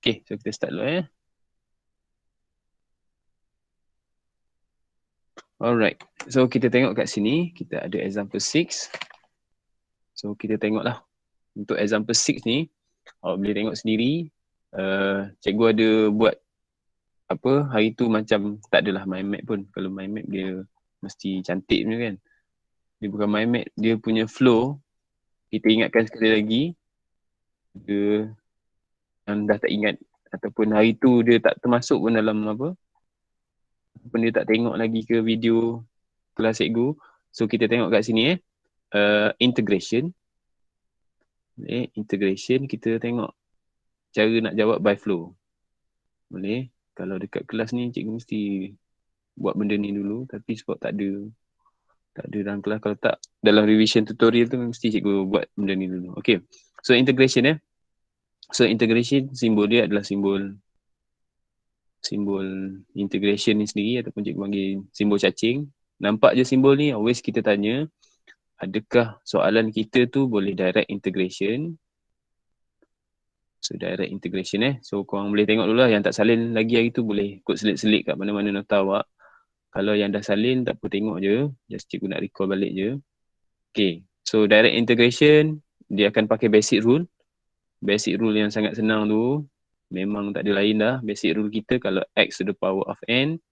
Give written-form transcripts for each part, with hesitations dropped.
Okay, so kita start dulu Alright, so kita tengok kat sini, kita ada example 6. So kita tengoklah, untuk example 6 ni, awak boleh tengok sendiri, cikgu ada buat apa, hari tu macam tak adalah mind map pun. Kalau mind map dia mesti cantik punya kan. Dia bukan mind map, dia punya flow, kita ingatkan sekali lagi, dia yang dah tak ingat, ataupun hari tu dia tak termasuk pun dalam apa, ataupun dia tak tengok lagi ke video kelas cikgu. So kita tengok kat sini integration. Integration, kita tengok cara nak jawab by flow. Boleh. Kalau dekat kelas ni cikgu mesti buat benda ni dulu, tapi sebab tak ada dalam kelas, kalau tak dalam revision tutorial tu mesti cikgu buat benda ni dulu. Okay. So integration So integration, simbol dia adalah simbol integration ni sendiri, ataupun cikgu panggil simbol cacing. Nampak je simbol ni, always kita tanya, adakah soalan kita tu boleh direct integration? So direct integration So korang boleh tengok dulu lah, yang tak salin lagi hari tu boleh ikut selit-selit kat mana-mana nota awak. Kalau yang dah salin tak apa, tengok je. Just cikgu nak recall balik je. Okay, so direct integration, dia akan pakai basic rule. Basic rule yang sangat senang tu, memang tak ada lain dah. Basic rule kita, kalau x to the power of n,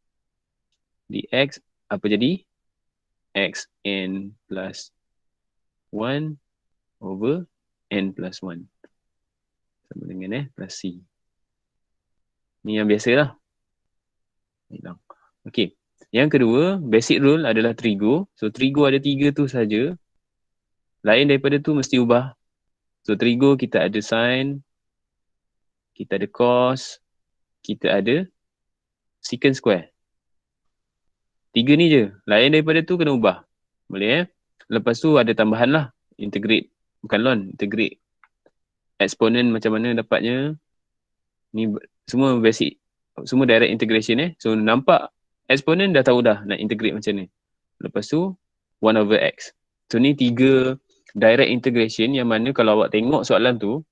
dx, apa jadi? X n plus 1 over n plus 1. Sama dengan plus c. Ni yang biasa lah. Hilang. Okay. Yang kedua, basic rule adalah trigo. So trigo ada 3 tu saja. Lain daripada tu mesti ubah. So trigo kita ada sin, kita ada cos, kita ada secant square. 3 ni je. Lain daripada tu kena ubah. Boleh Lepas tu ada tambahan lah. Integrate. Bukan lon, integrate. Exponent macam mana dapatnya. Ni semua basic. Semua direct integration So nampak exponent dah tahu dah nak integrate macam ni. Lepas tu 1 over x. So ni 3 direct integration yang mana kalau awak tengok soalan tu,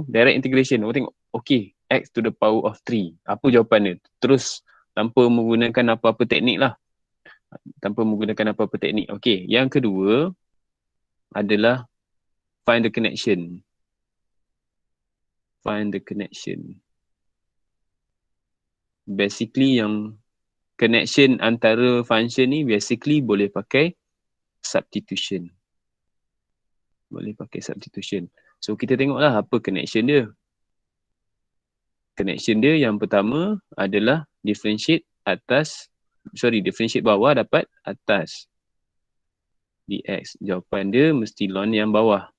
direct integration, awak tengok, okay, x to the power of 3. Apa jawapan dia? Terus tanpa menggunakan apa-apa teknik lah. Okay, yang kedua adalah find the connection. Basically yang connection antara function ni basically boleh pakai substitution. So kita tengoklah apa connection dia. Connection dia yang pertama adalah differentiate bawah dapat atas dx. Jawapan dia mesti ln yang bawah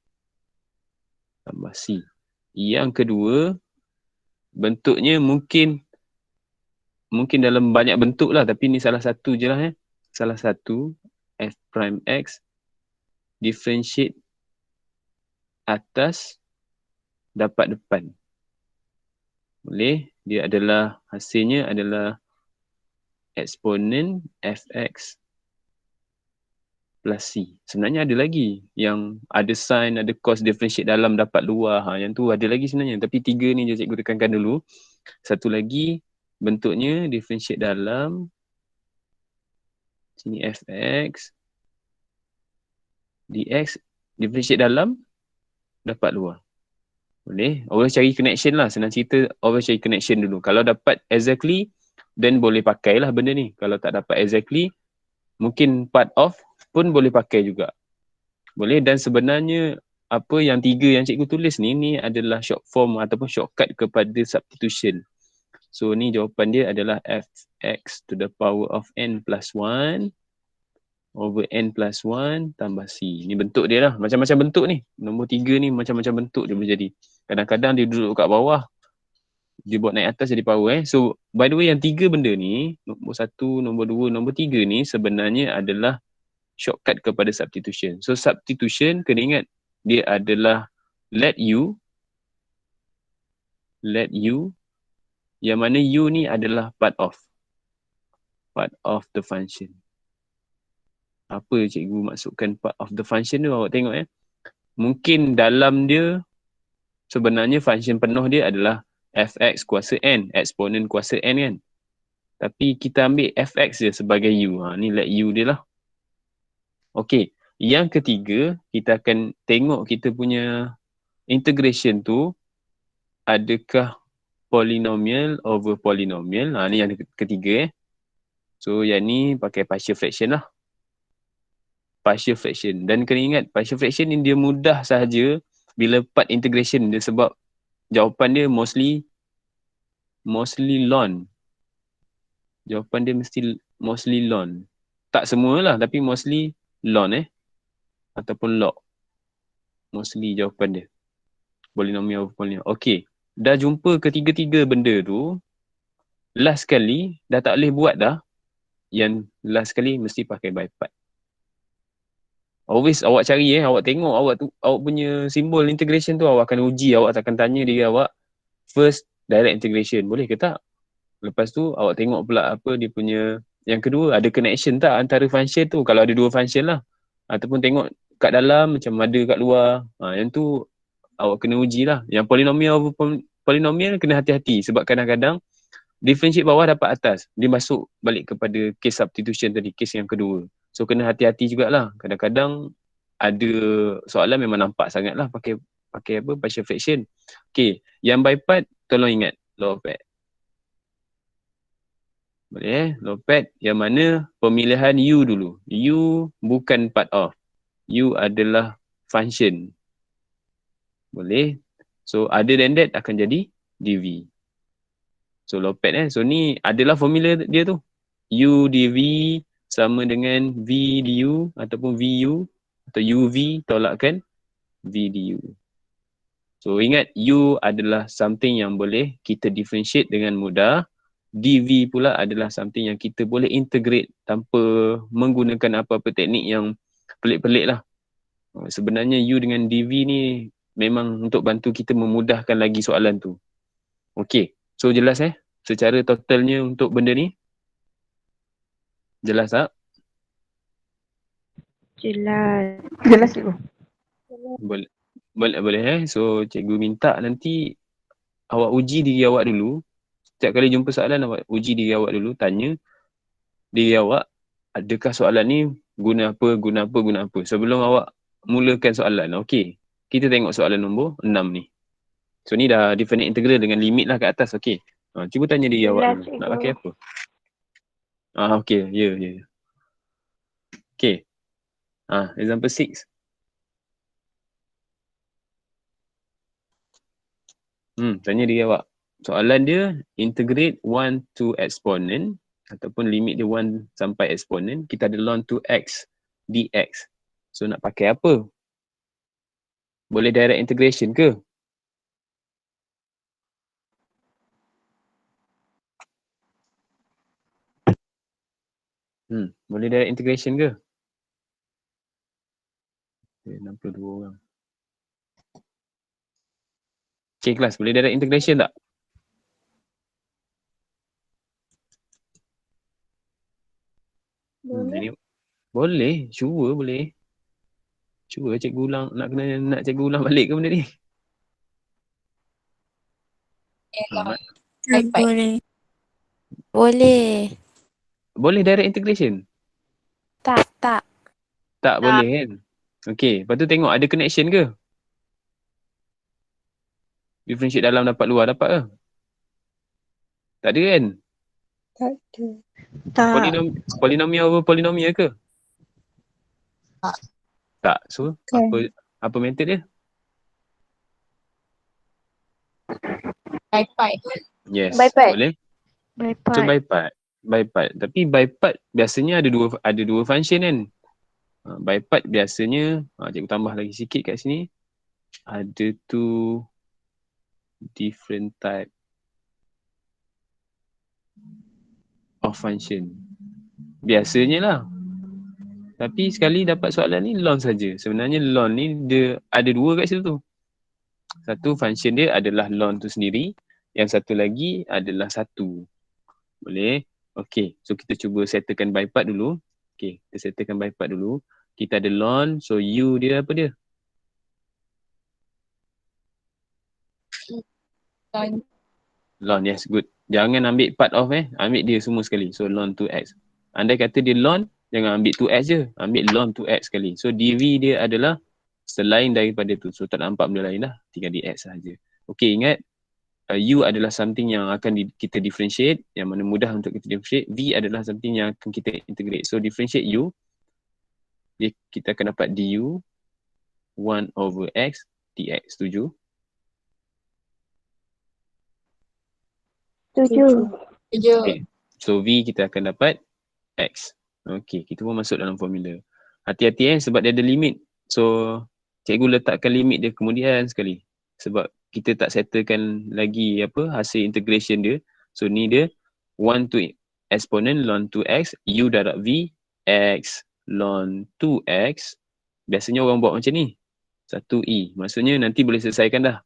tambah c. Yang kedua, bentuknya mungkin dalam banyak bentuk lah, tapi ni salah satu je lah Salah satu, f prime x differentiate atas dapat depan. Boleh? Dia adalah, hasilnya adalah eksponen fx plus c. Sebenarnya ada lagi yang ada sin, ada cos differentiate dalam dapat luar. Yang tu ada lagi sebenarnya. Tapi 3 ni je cikgu tekankan dulu. Satu lagi, bentuknya differentiate dalam. Sini fx. Dx differentiate dalam, dapat luar. Boleh? Always cari connection lah. Senang cerita, always cari connection dulu. Kalau dapat exactly, then boleh pakailah benda ni. Kalau tak dapat exactly, mungkin part of pun boleh pakai juga. Boleh. Dan sebenarnya apa yang 3 yang cikgu tulis ni adalah short form ataupun shortcut kepada substitution. So ni jawapan dia adalah fx to the power of n plus 1 over n plus 1 tambah c. Ni bentuk dia lah. Macam-macam bentuk ni. Nombor 3 ni macam-macam bentuk dia boleh jadi. Kadang-kadang dia duduk kat bawah, dia buat naik atas jadi power So by the way yang 3 benda ni, nombor 1, nombor 2, nombor 3 ni sebenarnya adalah shortcut kepada substitution. So substitution, kena ingat, dia adalah let u, yang mana u ni adalah part of the function. Apa cikgu maksudkan part of the function tu, awak tengok Mungkin dalam dia, sebenarnya function penuh dia adalah fx kuasa n, eksponen kuasa n kan. Tapi kita ambil fx je sebagai u. Ni let u dia lah. Okey, yang ketiga, kita akan tengok kita punya integration tu adakah polynomial over polynomial. Ni yang ketiga So yang ni pakai partial fraction lah. Partial fraction. Dan kena ingat, partial fraction ni dia mudah sahaja bila part integration dia, sebab jawapan dia mostly ln. Jawapan dia mostly ln. Tak semualah, tapi mostly ln ataupun log. Mostly jawapan dia. Polynomial over polynomial. Okay. Dah jumpa ketiga-tiga benda tu, last kali dah tak boleh buat dah. Yang last kali mesti pakai by part. Always awak cari awak tengok awak punya simbol integration tu, awak akan uji, awak akan tanya diri awak, first direct integration boleh ke tak? Lepas tu awak tengok pula apa dia punya, yang kedua ada connection tak antara function tu, kalau ada dua function lah, ataupun tengok kat dalam macam ada kat luar. Yang tu awak kena uji lah. Yang polynomial over polynomial kena hati-hati, sebab kadang-kadang differentiate bawah dapat atas, dia masuk balik kepada case substitution tadi, case yang kedua. So kena hati-hati jugalah. Kadang-kadang ada soalan memang nampak sangat lah pakai apa, partial fraction. Okay, yang by part tolong ingat law of part. Boleh law of part yang mana pemilihan u dulu. U bukan part of. U adalah function. Boleh. So other than that akan jadi dv. So law of part So ni adalah formula dia tu. U dv sama dengan V du ataupun VU atau UV tolakkan V du. So ingat, U adalah something yang boleh kita differentiate dengan mudah. DV pula adalah something yang kita boleh integrate tanpa menggunakan apa-apa teknik yang pelik-pelik lah. Sebenarnya U dengan DV ni memang untuk bantu kita memudahkan lagi soalan tu. Okay, so jelas secara totalnya untuk benda ni? Jelas tak? Jelas. Jelas cikgu. Boleh So cikgu minta nanti awak uji diri awak dulu. Setiap kali jumpa soalan, awak uji diri awak dulu, tanya diri awak, adakah soalan ni guna apa. Sebelum awak mulakan soalan. Okey, kita tengok soalan nombor 6 ni. So ni dah definite integral dengan limit lah kat atas. Okey, cuba tanya diri awak dulu, nak pakai apa? Okey, ya. Okey, example 6. Tanya diri awak. Soalan dia, integrate 1 to exponent ataupun limit dia 1 sampai exponent. Kita ada ln to x dx. So nak pakai apa? Boleh direct integration ke? Boleh direct integration ke? Okay, 62 orang. Okay, kelas. Boleh direct integration tak? Boleh. Cuba boleh. Cuba cikgu ulang. Nak cikgu ulang balik ke benda ni? Boleh. Boleh. Boleh direct integration? Tak. Tak boleh kan? Okay. Lepas tu tengok ada connection ke? Differentiate dalam dapat luar dapat ke? Tak ada kan? Tak ada. Tak. Polynomial over polynomial ke? Tak. So, apa method dia? By part. Yes. By part. Boleh? By So part. by part. Tapi by part biasanya ada dua function kan? By part biasanya, cikgu tambah lagi sikit kat sini. Ada tu different type of function. Biasanya lah. Tapi sekali dapat soalan ni ln saja. Sebenarnya ln ni dia ada dua kat situ tu. Satu function dia adalah ln tu sendiri. Yang satu lagi adalah satu. Boleh? Okay. So kita cuba settlekan by part dulu. Okay. Kita settlekan by part dulu. Kita ada ln. So u dia apa dia? Ln Ln, yes, good. Jangan ambil part of ambil dia semua sekali. So ln 2x. Andai kata dia ln, jangan ambil 2x je. Ambil ln 2x sekali. So dv dia adalah selain daripada tu. So tak nampak benda lain dah. Tinggal dx sahaja. Okay, ingat. U adalah something yang akan kita differentiate. Yang mana mudah untuk kita differentiate. V adalah something yang akan kita integrate. So differentiate U. Kita akan dapat du 1/x dx. Setuju? 7. 7. Okay. So V kita akan dapat X. Okay, kita pun masuk dalam formula. Hati-hati sebab dia ada limit. So cikgu letakkan limit dia kemudian sekali. Sebab kita tak settlekan lagi hasil integration dia. So ni dia 1 to exponent ln 2x U darab V X ln 2x. Biasanya orang buat macam ni. 1E. Maksudnya nanti boleh selesaikan dah.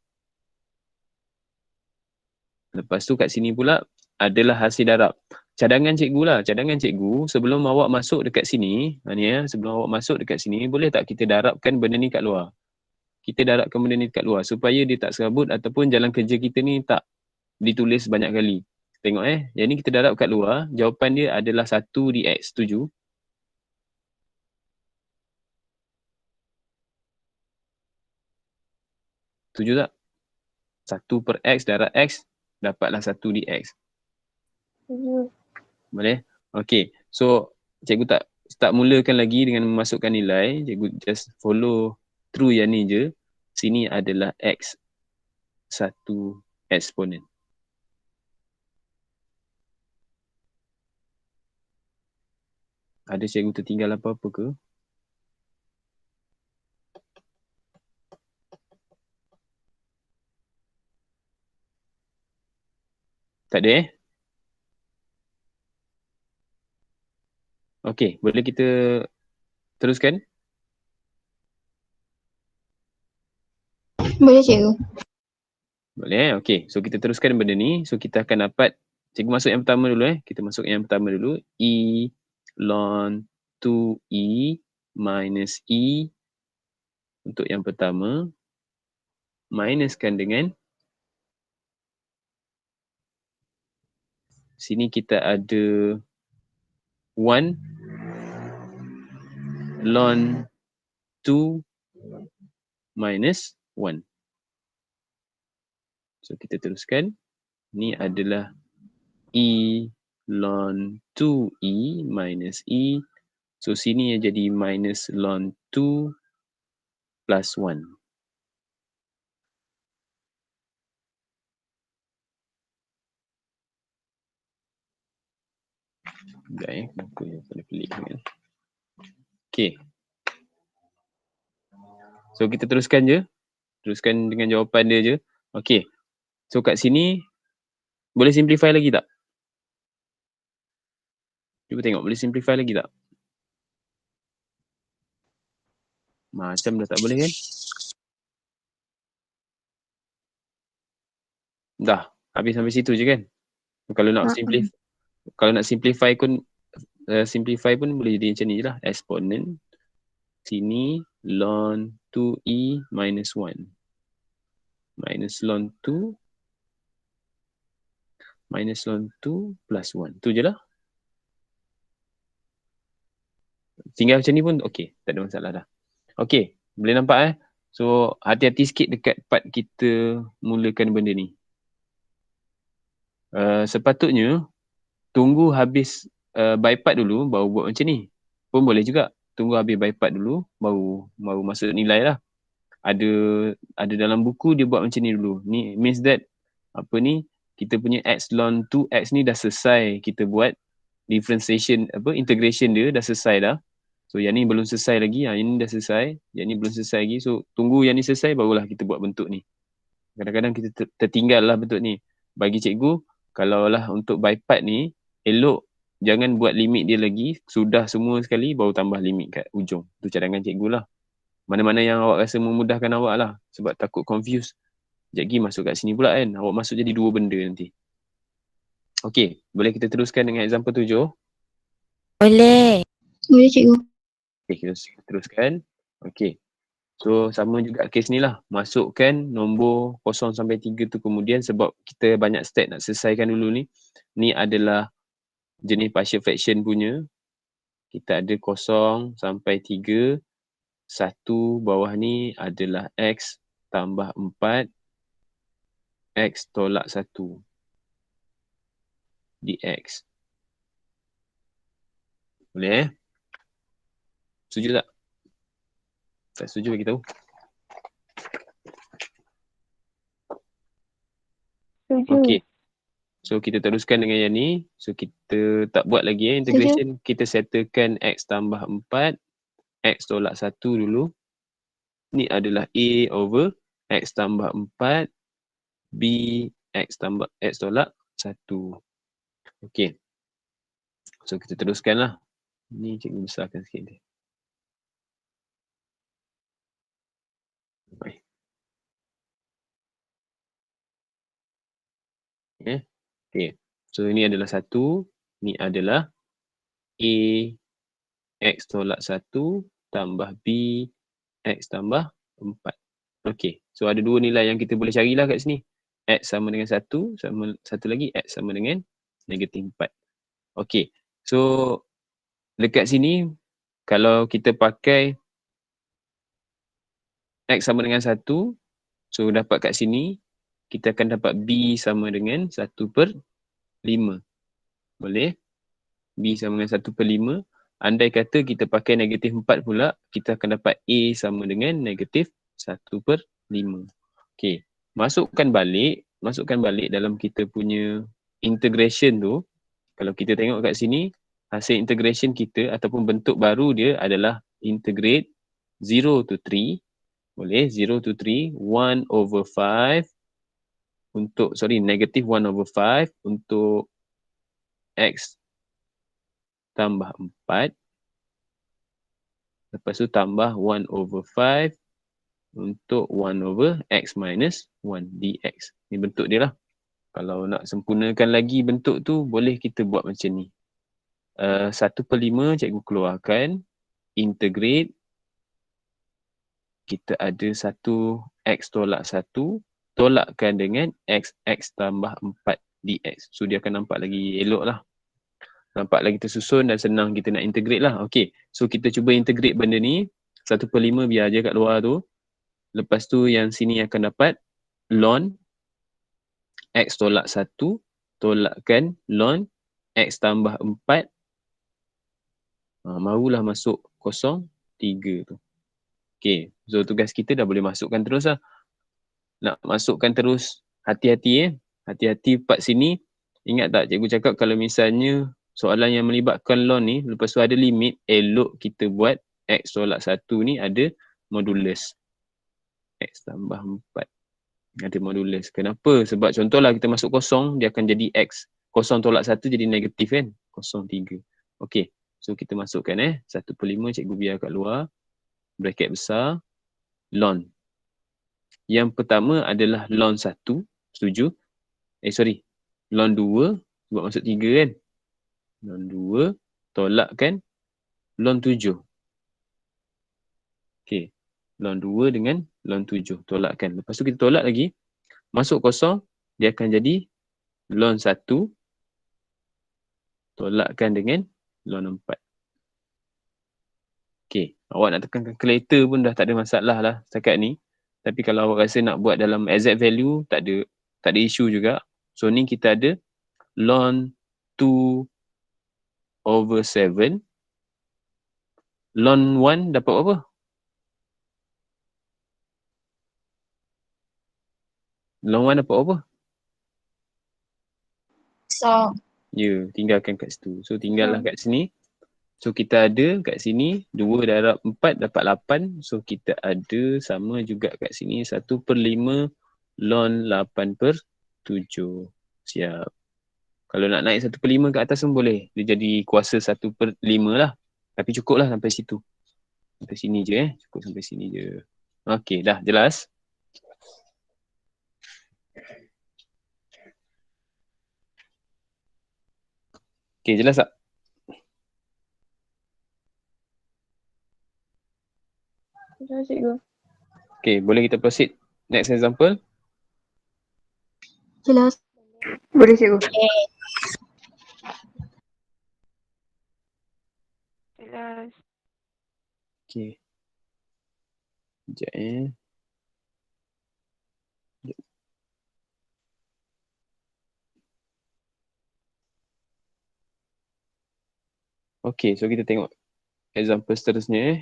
Lepas tu kat sini pula adalah hasil darab. Cadangan cikgu lah. Cadangan cikgu sebelum awak masuk dekat sini. Sebelum awak masuk dekat sini. Boleh tak kita darabkan benda ni kat luar? Kita darabkan benda ni kat luar. Supaya dia tak serabut ataupun jalan kerja kita ni tak ditulis banyak kali. Tengok yang ni kita darab kat luar. Jawapan dia adalah 1 dx. Setuju? Setuju tak? 1 per x darab x. Dapatlah 1 dx. Boleh? Okay. So, cikgu tak start mulakan lagi dengan memasukkan nilai. Cikgu just follow through yang ni je. Sini adalah x. 1 eksponen. Ada cikgu tertinggal apa-apa ke? Tak ada Okey, boleh kita teruskan? Boleh cikgu. Boleh okey. So kita teruskan benda ni. So kita akan dapat, cikgu masuk yang pertama dulu Kita masuk yang pertama dulu. E ln 2E minus E untuk yang pertama. Minuskan dengan sini kita ada 1 ln 2 minus 1. So kita teruskan. Ni adalah E ln 2E minus E. So sini jadi minus ln 2 plus 1. Sekejap kenapa yang pelik-pelik kan. Okay. So kita teruskan je. Teruskan dengan jawapan dia je. Okay. So kat sini, boleh simplify lagi tak? Cuba tengok, boleh simplify lagi tak? Macam dah tak boleh kan? Dah, habis sampai situ je kan? Kalau nak simplify pun boleh jadi macam ni je lah. Exponent sini ln 2e minus 1 minus ln 2 minus ln 2 plus 1. Tu je lah. Tinggal macam ni pun okey, tak ada masalah dah. Okey, boleh nampak So hati-hati sikit dekat part kita mulakan benda ni. Sepatutnya tunggu habis by part dulu baru buat macam ni. Pun boleh juga. Tunggu habis by part dulu baru masuk nilai lah. Ada dalam buku dia buat macam ni dulu. Ni means that kita punya x ln 2x ni dah selesai kita buat differentiation integration dia dah selesai dah. So yang ni belum selesai lagi. Yang ni dah selesai. Yang ni belum selesai lagi. So tunggu yang ni selesai barulah kita buat bentuk ni. Kadang-kadang kita tertinggal lah bentuk ni. Bagi cikgu, kalau lah untuk by part ni, elok jangan buat limit dia lagi. Sudah semua sekali baru tambah limit kat ujung. Tu cadangan cikgu lah. Mana-mana yang awak rasa memudahkan awak lah. Sebab takut confuse. Sekejap lagi masuk kat sini pula kan. Awak masuk jadi dua benda nanti. Okey, boleh kita teruskan dengan example 7? Boleh. Boleh cikgu. Okey, kita teruskan. Okey. So sama juga kes ni lah. Masukkan nombor 0 sampai 3 tu kemudian sebab kita banyak step nak selesaikan dulu ni. Ni adalah jenis partial fraction punya. Kita ada 0 sampai 3. 1 bawah ni adalah X tambah 4. X tolak 1. dx. Boleh Setuju tak? Tak setuju bagi tahu. Setuju. Okey. So kita teruskan dengan yang ni. So kita tak buat lagi integration. Kita settlekan X tambah 4. X tolak 1 dulu. Ni adalah A over X tambah 4. B X tambah X tolak 1. Okey. So kita teruskan lah. Ni cikgu besarkan sikit dia. Baik. Okay. So ini adalah 1. Ni adalah A X tolak 1 tambah B X tambah 4. Okay. So ada dua nilai yang kita boleh carilah kat sini. X sama dengan 1. Sama satu lagi X sama dengan negatif 4. Okay. So dekat sini kalau kita pakai X sama dengan 1. So dapat kat sini kita akan dapat B sama dengan 1/5. Boleh? B sama dengan 1/5. Andai kata kita pakai negatif 4 pula, kita akan dapat A sama dengan negatif 1/5. Okey. Masukkan balik dalam kita punya integration tu. Kalau kita tengok kat sini, hasil integration kita ataupun bentuk baru dia adalah integrate 0 to 3. Boleh? 0 to 3, 1 over 5 untuk, negative 1 over 5 untuk X tambah 4. Lepas tu tambah 1 over 5 untuk 1 over X minus 1 dx. Ni bentuk dia lah. Kalau nak sempurnakan lagi bentuk tu, boleh kita buat macam ni. 1/5 cikgu keluarkan. Integrate. Kita ada 1 X tolak 1. Tolakkan dengan X tambah 4 dx. So dia akan nampak lagi elok lah. Nampak lagi tersusun dan senang kita nak integrate lah. Okay. So kita cuba integrate benda ni. 1/5 biar je kat luar tu. Lepas tu yang sini akan dapat ln X tolak 1. Tolakkan ln X tambah 4. Barulah masuk 0, 3 tu. Okay. So tugas kita dah boleh masukkan terus lah. Nak masukkan terus. Hati-hati Hati-hati part sini. Ingat tak cikgu cakap kalau misalnya soalan yang melibatkan ln ni, lepas tu ada limit, elok kita buat X tolak 1 ni ada modulus. X tambah 4. Ada modulus. Kenapa? Sebab contohlah kita masuk 0, dia akan jadi X. 0 tolak 1 jadi negatif kan? 0, 3. Okey. So kita masukkan 1/5 cikgu biar kat luar. Bracket besar. Ln. Yang pertama adalah ln 1. Setuju? Ln 2. Sebab masuk 3 kan? Ln 2. Tolakkan ln 7. Okey. Ln 2 dengan ln 7. Tolakkan. Lepas tu kita tolak lagi. Masuk 0. Dia akan jadi ln 1. Tolakkan dengan ln 4. Okey. Awak nak tekan calculator pun dah tak ada masalah lah setakat ni. Tapi kalau awak rasa nak buat dalam exact value, tak ada isu juga. So ni kita ada ln 2 over 7. Ln 1 dapat apa? Ln 1 dapat apa? So, Ya, tinggalkan kat situ. So tinggallah kat sini. So kita ada kat sini 2 darab 4 dapat 8. So kita ada sama juga kat sini 1/5 ln 8/7. Siap. Kalau nak naik 1/5 ke atas pun boleh. Dia jadi kuasa 1/5 lah. Tapi cukup lah sampai situ. Sampai sini je Cukup sampai sini je. Okey, dah jelas? Okey, jelas tak? Dah cikgu. Okay, boleh kita proceed. Next example. Jelas. Boleh cikgu. Jelas. Okay. Sekejap eh. Okay, so kita tengok example seterusnya eh.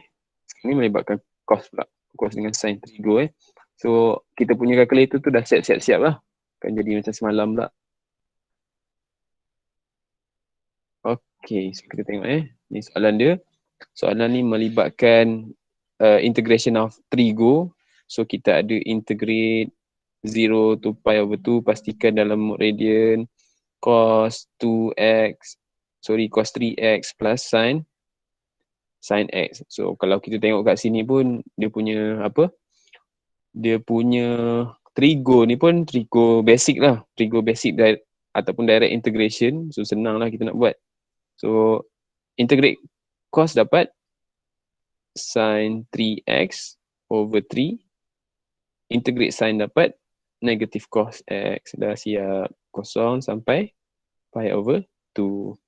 Ini melibatkan cos pula. Cos dengan sin trigo eh. So, kita punya calculator tu dah siap-siap lah. Kan jadi macam semalam pula. Okay, so kita tengok eh. Ni soalan dia. Soalan ni melibatkan integration of trigo. So, kita ada integrate 0 to pi over 2. Pastikan dalam radian cos 2x. Sorry, cos 3x plus sin x. So, kalau kita tengok kat sini pun, dia punya apa? Dia punya trigo ni pun trigo basic lah. Trigo basic ataupun direct integration. So, senang lah kita nak buat. So, integrate cos dapat sin 3x over 3. Integrate sin dapat negative cos x. Dah siap. Kosong sampai pi over 2.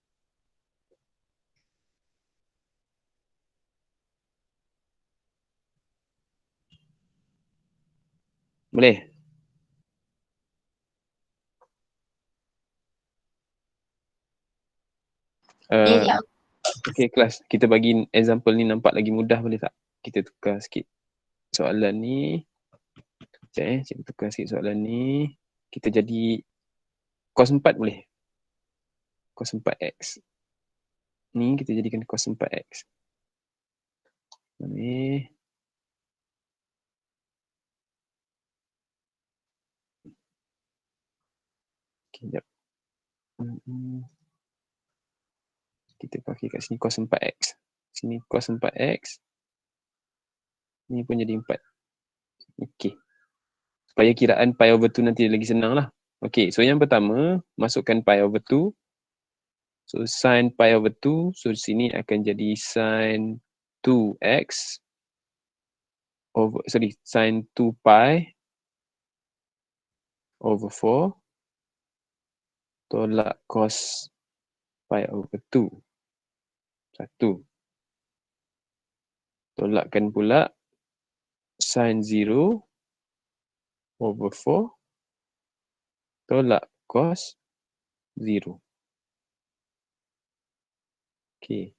Boleh? Ya. Okay, kelas. Kita bagi example ni nampak lagi mudah, boleh tak? Kita tukar sikit soalan ni. Sekejap cikgu tukar sikit soalan ni. Kita jadi cos 4 boleh? Cos 4x. Ni kita jadikan cos 4x. Ni. Okay, sekejap. Kita pakai kat sini cos 4x. Sini cos 4x. Ni pun jadi 4. Okay. Supaya kiraan pi over 2 nanti lagi senang lah. Okay, so yang pertama, masukkan pi over 2. So, sin pi over 2. So, sini akan jadi sin 2x over, sorry, sin 2 pi over 4 tolak cos pi over 2. 1. Tolakkan pula sin 0 over 4 tolak cos 0. Okay.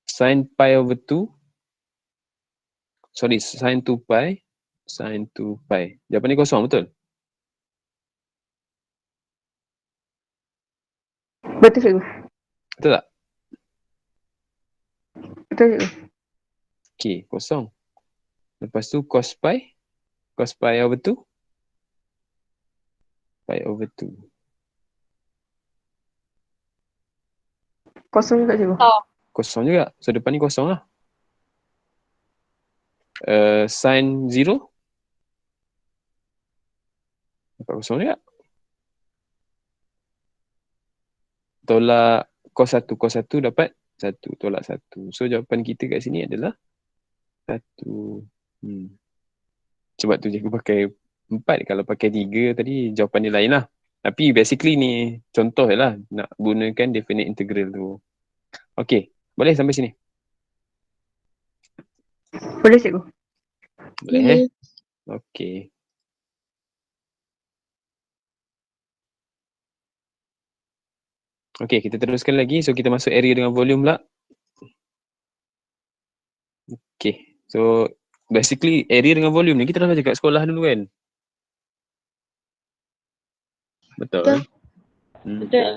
Sin pi over 2. Sorry, sin 2 pi. Sin 2 pi. Jawapan ni kosong, betul? Betul cikgu. Betul tak? Betul cikgu. Okay, kosong. Lepas tu cos pi. Cos pi over 2. Pi over 2. Kosong juga cikgu. Kosong juga. So, depan ni kosong lah. Sin 0. Dapat kosong juga. Tolak cos 1. Cos 1 dapat 1. Tolak 1. So, jawapan kita kat sini adalah 1. Sebab tu cikgu pakai 4. Kalau pakai 3 tadi, jawapan dia lain lah. Tapi basically ni contoh je lah. Nak gunakan definite integral tu. Okay. Boleh sampai sini? Boleh cikgu. Boleh eh? Okay. Okay, kita teruskan lagi. So, kita masuk area dengan volume pula. Okay. So, basically area dengan volume ni kita dah belajar kat sekolah dulu kan? Betul? Betul.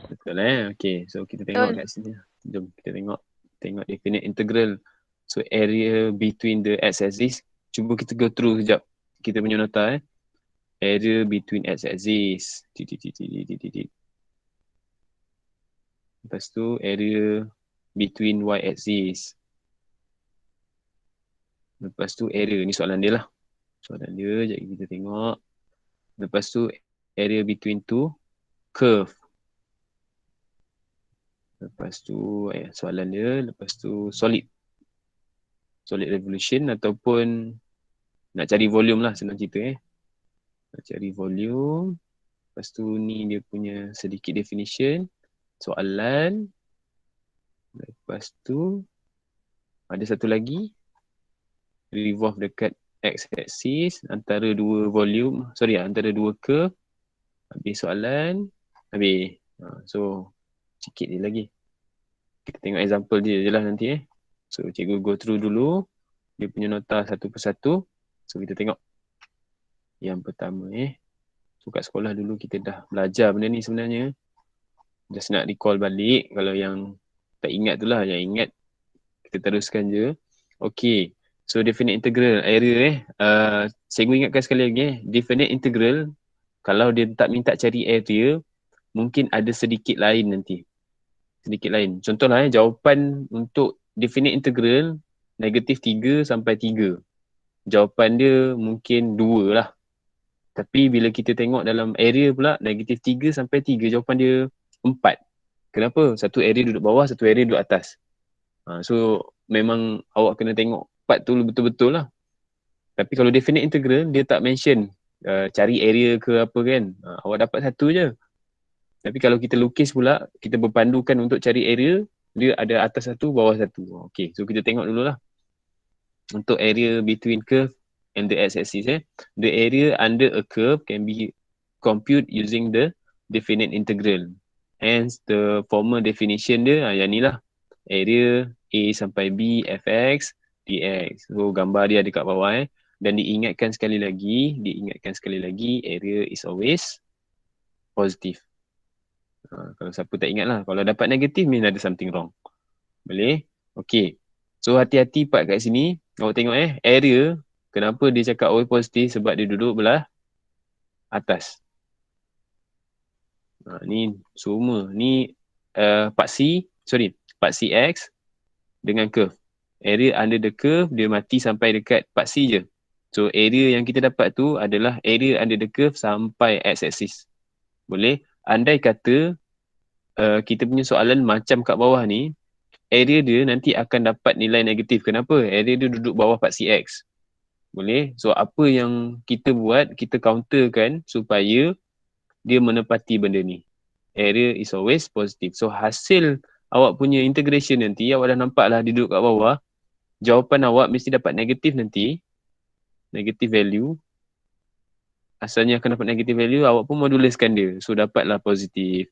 Betul Okay. So, kita tengok kat sini. Jom kita tengok. Tengok definite integral. So, area between the x-axis. Cuba kita go through sekejap. Kita punya nota Area between x-axis. Lepas tu area between y-axis. Lepas tu area, ni soalan dia lah. Soalan dia, jadi kita tengok. Lepas tu area between two curve. Lepas tu soalan dia, lepas tu solid. Solid revolution ataupun Nak cari volume lah senang cerita Nak cari volume. Lepas tu ni dia punya sedikit definition. Soalan. Lepas tu ada satu lagi. Revolve dekat x-axis antara dua volume. Antara dua curve. Habis soalan. Habis. So, sikit je lagi. Kita tengok example dia je lah nanti So, cikgu go through dulu. Dia punya nota satu persatu. So, kita tengok. Yang pertama So, kat sekolah dulu kita dah belajar benda ni sebenarnya. Just nak recall balik. Kalau yang tak ingat tu lah. Yang ingat, kita teruskan je. Okay. So, definite integral area cikgu ingatkan sekali lagi definite integral, kalau dia tak minta cari area, mungkin ada sedikit lain nanti. Sedikit lain. Contohlah jawapan untuk definite integral negatif 3 sampai 3. Jawapan dia mungkin 2 lah. Tapi bila kita tengok dalam area pula, negatif 3 sampai 3, jawapan dia 4. Kenapa? Satu area duduk bawah, satu area duduk atas. So, memang awak kena tengok part tu betul-betul lah. Tapi kalau definite integral, dia tak mention cari area ke apa kan. Awak dapat satu je. Tapi kalau kita lukis pula, kita berpandukan untuk cari area, dia ada atas satu, bawah satu. Okay, so kita tengok dululah. Untuk area between curve and the x-axis the area under a curve can be computed using the definite integral. Hence the formal definition dia yang ni lah. Area A sampai B fx dx. So gambar dia ada kat bawah dan diingatkan sekali lagi, area is always positive. Kalau siapa tak ingat lah, kalau dapat negatif mean ada something wrong. Boleh? Okay. So hati-hati part kat sini. Awak tengok area, kenapa dia cakap always positif? Sebab dia duduk belah atas. Ni semua. Ni part CX dengan curve. Area under the curve, dia mati sampai dekat part C je. So area yang kita dapat tu adalah area under the curve sampai x-axis. Boleh? Andai kata kita punya soalan macam kat bawah ni, area dia nanti akan dapat nilai negatif. Kenapa? Area dia duduk bawah part CX. Boleh? So apa yang kita buat, kita counterkan supaya dia menepati benda ni. Area is always positive. So hasil awak punya integration nanti, awak dah nampak lah dia duduk kat bawah. Jawapan awak mesti dapat negatif nanti. Negative value. Asalnya akan dapat negative value, awak pun moduluskan dia. So dapatlah positif.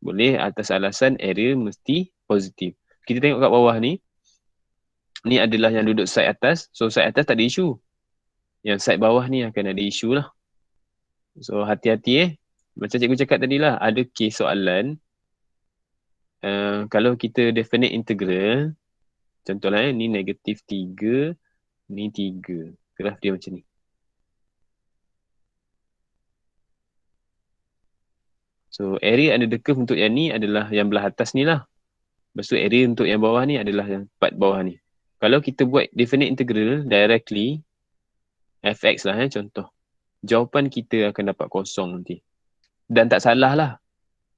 Boleh atas alasan area mesti positif. Kita tengok kat bawah ni. Ni adalah yang duduk side atas. So side atas tak ada isu. Yang side bawah ni akan ada isu lah. So hati-hati Macam cikgu cakap tadi lah. Ada case soalan. Kalau kita definite integral. Contohlah ni negatif 3. Ni 3. Graf dia macam ni. So area under the curve untuk yang ni adalah yang belah atas ni lah. Lepas tu area untuk yang bawah ni adalah yang part bawah ni. Kalau kita buat definite integral directly, fx lah contoh. Jawapan kita akan dapat kosong nanti. Dan tak salah lah.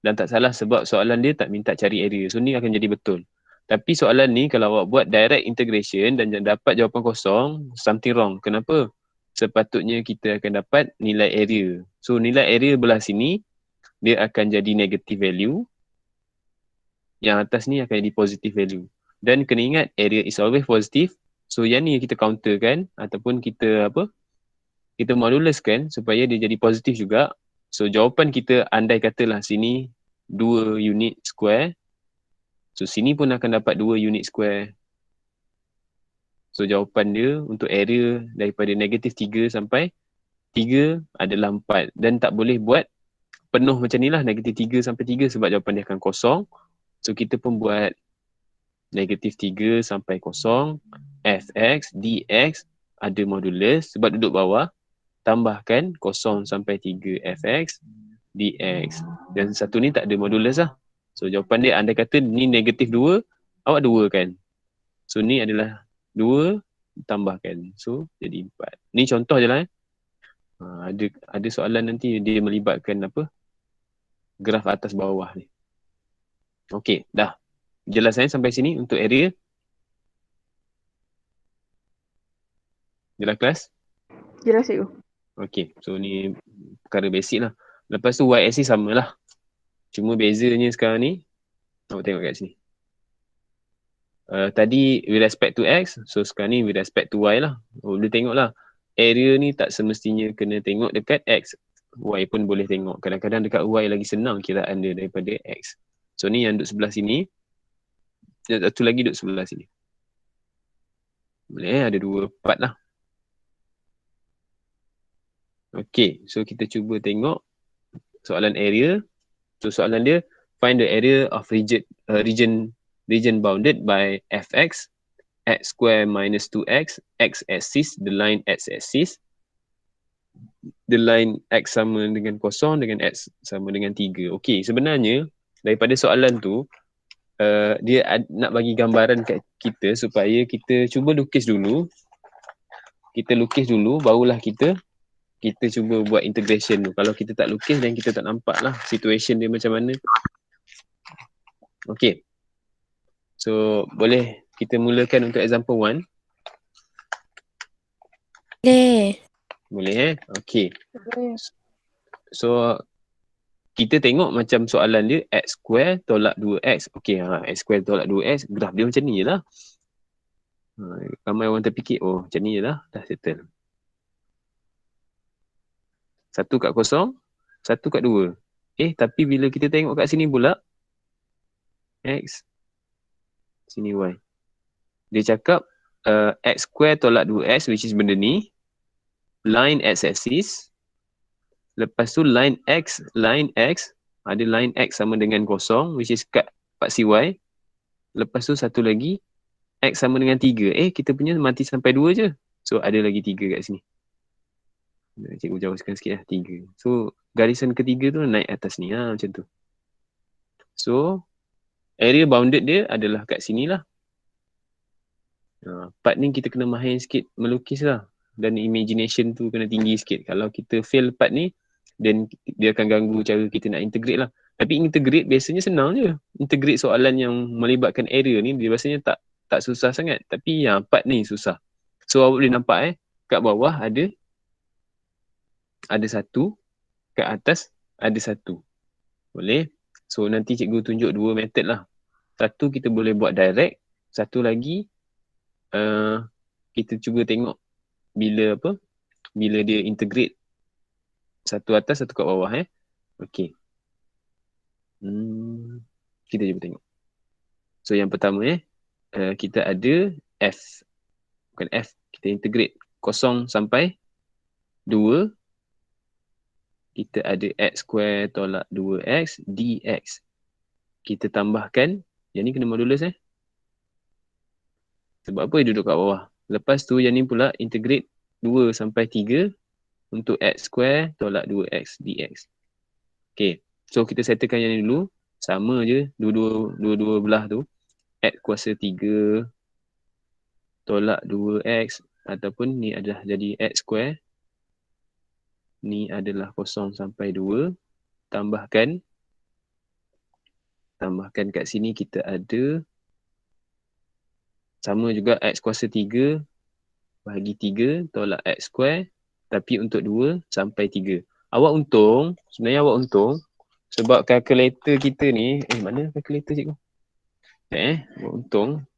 Dan tak salah sebab soalan dia tak minta cari area. So ni akan jadi betul. Tapi soalan ni kalau awak buat direct integration dan dapat jawapan kosong, something wrong. Kenapa? Sepatutnya kita akan dapat nilai area. So nilai area belah sini, dia akan jadi negative value. Yang atas ni akan jadi positive value. Dan kena ingat, area is always positive. So yang ni kita counterkan ataupun kita kita moduluskan supaya dia jadi positif juga. So jawapan kita andai katalah sini 2 unit square. So sini pun akan dapat 2 unit square. So jawapan dia untuk area daripada negatif 3 sampai 3 adalah 4. Dan tak boleh buat penuh macam ni lah, negatif 3 sampai 3 sebab jawapan dia akan kosong. So kita pun buat negatif 3 sampai kosong, fx, dx ada modulus sebab duduk bawah, tambahkan 0 sampai 3 fx, dx. Dan satu ni tak ada modulus lah. So jawapan dia andai kata ni negatif 2, awak 2 kan. So ni adalah 2 tambahkan. So jadi 4. Ni contoh je lah ada soalan nanti dia melibatkan graf atas bawah ni. Okey, dah. Jelas sampai sini untuk area. Jelas kelas? Jelas cikgu. Okay, so ni perkara basic lah. Lepas tu y-axis sama lah. Cuma bezanya sekarang ni, awak tengok kat sini. Tadi with respect to x, so sekarang ni with respect to y lah. Boleh tengok lah. Area ni tak semestinya kena tengok dekat x. Y pun boleh tengok. Kadang-kadang dekat y lagi senang kiraan dia daripada x. So ni yang duduk sebelah sini. Satu lagi duduk sebelah sini. Boleh ada dua part lah. Okay, so kita cuba tengok soalan area. So soalan dia, find the area of region bounded by fx, x square minus 2x, x-axis, the line x-axis, the line x sama dengan kosong dengan x sama dengan 3. Okay, sebenarnya daripada soalan tu, dia nak bagi gambaran kat kita supaya kita cuba lukis dulu. Kita lukis dulu, barulah kita cuba buat integration tu. Kalau kita tak lukis dan kita tak nampak lah situation dia macam mana. Okay. So, boleh kita mulakan untuk example 1? Boleh Okay. So, kita tengok macam soalan dia x square tolak 2x. Okay, x square tolak 2x, graf dia macam ni je lah. Ramai orang terfikir, oh macam ni je lah, dah settle. 1 kat kosong, 1 kat 2. Tapi bila kita tengok kat sini pula, x, sini y. Dia cakap x square tolak 2x, which is benda ni, line x-axis, lepas tu line x, ada line x sama dengan kosong, which is kat paksi y. Lepas tu satu lagi, x sama dengan 3. Kita punya mati sampai 2 je. So ada lagi 3 kat sini. Cikgu jauhkan sikit lah, 3. So garisan ketiga tu naik atas ni lah, macam tu. So area bounded dia adalah kat sini lah. Part ni kita kena mahir sikit melukis lah. Dan imagination tu kena tinggi sikit. Kalau kita fail part ni, then dia akan ganggu cara kita nak integrate lah. Tapi integrate biasanya senang je. Integrate soalan yang melibatkan area ni, dia biasanya tak susah sangat. Tapi yang part ni susah. So awak boleh nampak kat bawah ada satu, kat atas ada satu. Boleh? So nanti cikgu tunjuk 2 method lah. Satu kita boleh buat direct, satu lagi kita cuba tengok bila dia integrate satu atas, satu kat bawah. Okay. Kita cuba tengok. So yang pertama kita ada F. Bukan F, kita integrate 0 sampai 2. Kita ada x square tolak 2x dx. Kita tambahkan, yang ni kena modulus sebab apa dia duduk kat bawah. Lepas tu yang ni pula integrate 2 sampai 3 untuk x square tolak 2x dx. Okay, so kita settlekan yang ni dulu. Sama je, dua-dua belah tu. X kuasa 3 tolak 2x, ataupun ni adalah jadi x square. Ni adalah 0 sampai 2. Tambahkan kat sini kita ada sama juga x kuasa 3 bahagi 3 tolak x square, tapi untuk 2 sampai 3. Sebenarnya awak untung sebab kalkulator kita ni, mana kalkulator cikgu? Awak untung.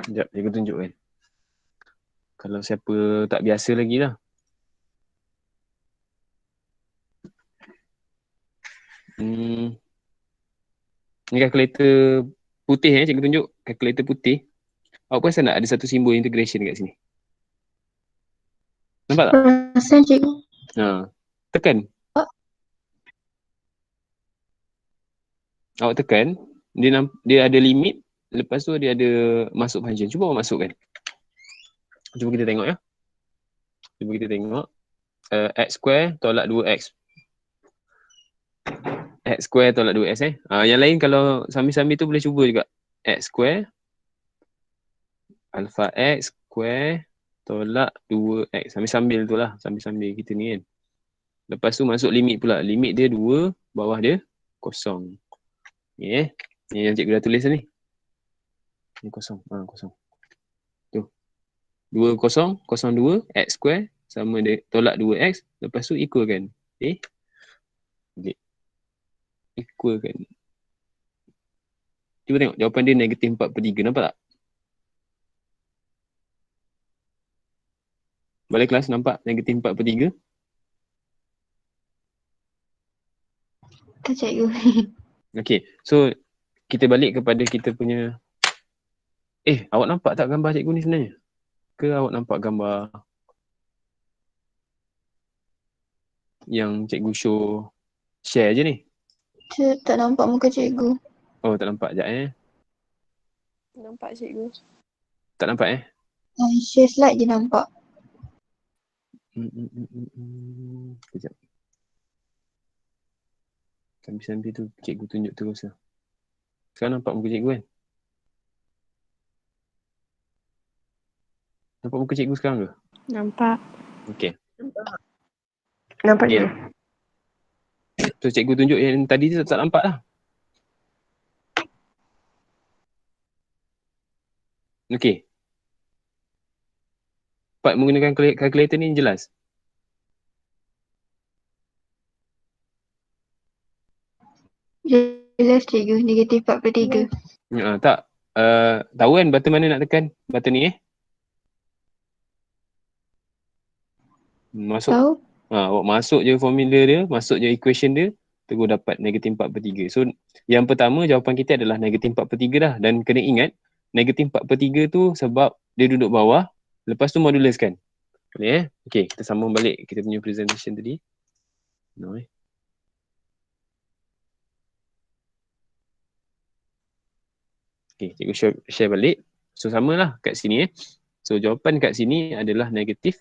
Sekejap, cikgu tunjukkan. Kalau siapa tak biasa lagi lah. Ni kalkulator putih cikgu tunjuk. Kalkulator putih. Awak perasan tak ada satu simbol integration kat sini? Nampak tak? Perasan cikgu. Tekan. Awak tekan. Dia ada limit. Lepas tu dia ada masuk function. Cuba awak masukkan. Cuba kita tengok ya. Cuba kita tengok. X square tolak 2x. X square tolak 2x Yang lain kalau sambil-sambil tu boleh cuba juga. X square alpha x square tolak 2x. Sambil-sambil tu lah. Sambil-sambil kita ni kan. Lepas tu masuk limit pula. Limit dia 2, bawah dia 0. Ni yang cikgu dah tulis ni. Ni 0. 0. Tu. 2 kosong, kosong 2, x square sama dia tolak 2x, lepas tu equal kan. Okay. Equal kan. Cuba tengok jawapan dia negatif 4/3. Nampak tak? Balik kelas nampak negatif 4/3? Tak cikgu. Okay. So kita balik kepada kita punya awak nampak tak gambar cikgu ni sebenarnya? Ke awak nampak gambar yang cikgu show share je ni? Tak nampak muka cikgu. Oh, tak nampak. Sekejap Nampak cikgu. Tak nampak Share slide je nampak. Sekejap. Sambil-sambil tu cikgu tunjuk terus lah. Sekarang nampak muka cikgu kan? Nampak muka cikgu sekarang ke? Nampak. Okay. Nampak Okay. cikgu. So cikgu tunjuk yang tadi tu tak nampak lah. Okay. Part menggunakan kalkulator ni jelas? Jelas cikgu, negatif 4/3. Tak. Tahu kan button mana nak tekan? Button ni Masuk. Tahu? Awak masuk je formula dia, masuk je equation dia, terus dapat negatif 4/3. So yang pertama jawapan kita adalah negatif 4/3 dah. Dan kena ingat, negatif 4/3 tu sebab dia duduk bawah, lepas tu modulus kan? Boleh Okay, kita sambung balik kita punya presentation tadi. No Okay, cikgu share balik. So samalah kat sini So jawapan kat sini adalah negatif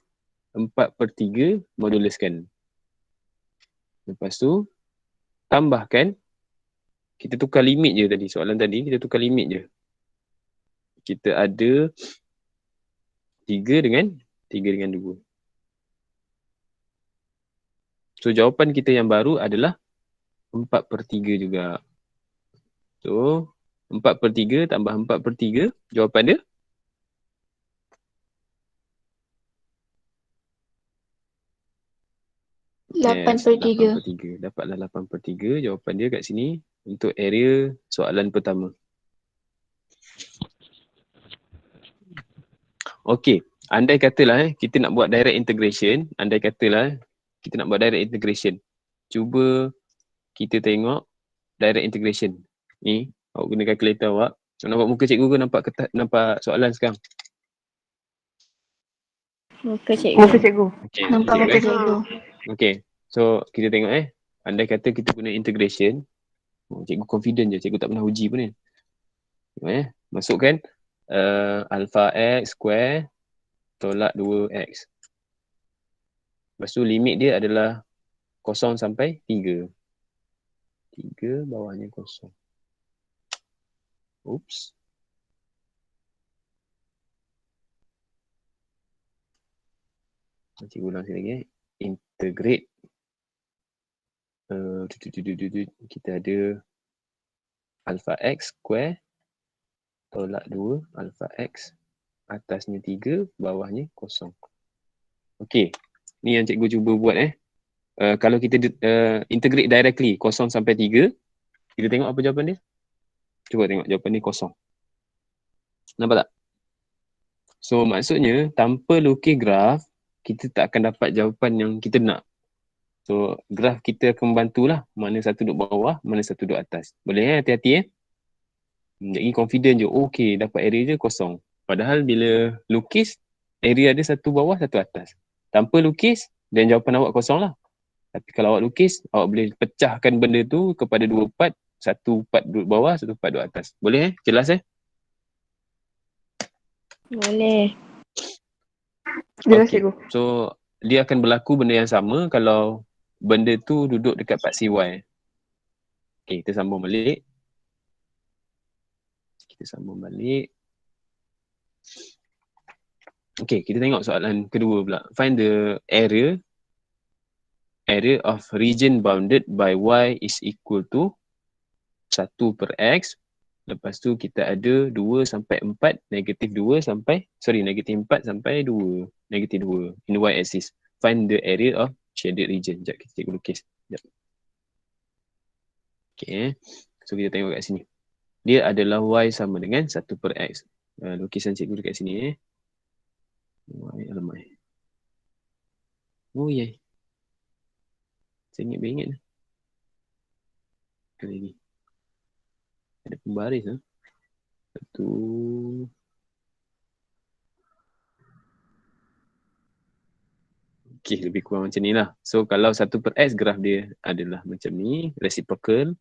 4/3 moduluskan. Lepas tu tambahkan, kita tukar limit je tadi. Soalan tadi kita tukar limit je. Kita ada 3 dengan 2. So jawapan kita yang baru adalah 4/3 juga. So 4/3 tambah 4/3, jawapan dia 8/3. 8/3. Dapatlah 8/3. Jawapan dia kat sini untuk area soalan pertama. Okey, andai katalah kita nak buat direct integration, cuba kita tengok direct integration. Ni, awak guna kalkulator awak. Nampak muka cikgu ke nampak soalan sekarang? Muka cikgu. Okay, Nampak muka cikgu. Okay, so kita tengok andai kata kita guna integration. Cikgu confident je, cikgu tak pernah uji pun ni. Masukkan alpha x square tolak 2x. Lepas tu limit dia adalah 0 sampai 3. 3 bawahnya 0. Oops. Cikgu ulang sekali lagi. Integrate. Kita ada alpha x square tolak 2 alpha x atasnya 3 bawahnya 0. Okey. Ni yang cikgu cuba buat kalau kita integrate directly 0 sampai 3, kita tengok apa jawapan dia. Cuba tengok jawapan ni 0. Nampak tak? So maksudnya tanpa lukis graf, kita tak akan dapat jawapan yang kita nak. So graf kita akan membantulah mana satu duduk bawah, mana satu duduk atas. Boleh hati-hati Jadi confident je, okay dapat area je 0. Padahal bila lukis, area ada satu bawah, satu atas. Tanpa lukis, dan jawapan awak 0 lah. Tapi kalau awak lukis, awak boleh pecahkan benda tu kepada 2 part. Satu part duduk bawah, satu part duduk atas. Boleh Jelas Boleh. Jelas Okay. cikgu. So dia akan berlaku benda yang sama kalau benda tu duduk dekat part CY. Okay, kita sambung balik. Okay, kita tengok soalan kedua pula. Find the area of region bounded by y is equal to 1/x Lepas tu kita ada 2 sampai 4, negatif 4 sampai 2, negatif 2 in y-axis. Find the area of shaded region. Sekejap kita cikgu lukis. Sekejap. Okay. So kita tengok kat sini. Dia adalah y sama dengan 1 per x. Lukisan cikgu dekat sini. Y alamak. Oh ya. Yeah. Saya ingat. Kali ni. Ada pembaris. Satu. Okay, lebih kurang macam ni lah. So kalau 1 per x, graf dia adalah macam ni. Reciprocal.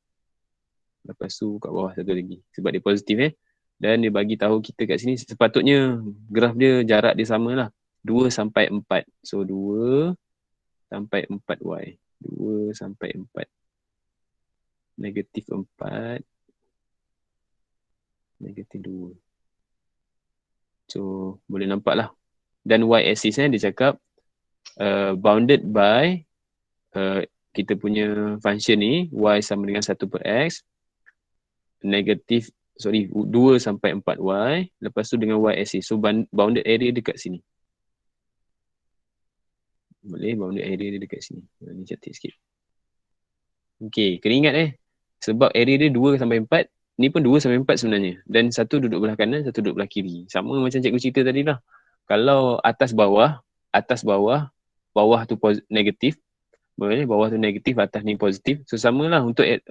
Lepas tu kat bawah satu lagi. Sebab dia positif Dan dia bagi tahu kita kat sini sepatutnya graf dia jarak dia sama lah. 2 sampai 4. So 2 sampai 4y. 2 sampai 4. Negatif 4. Negatif 2. So boleh nampak lah. Dan y-axis dia cakap bounded by kita punya function ni y sama dengan 1 per x. Negatif 2 sampai 4y. Lepas tu dengan y-axis. So bounded area dekat sini. Boleh bounded area dia dekat sini. Ni cantik sikit. Okay, kena ingat sebab area dia 2 sampai 4. Ni pun 2 sampai 4 sebenarnya. Dan satu duduk belah kanan, satu duduk belah kiri. Sama macam cikgu cerita tadi lah. Kalau atas bawah, bawah tu negatif. Bawah tu negatif, atas ni positif. So samalah untuk y,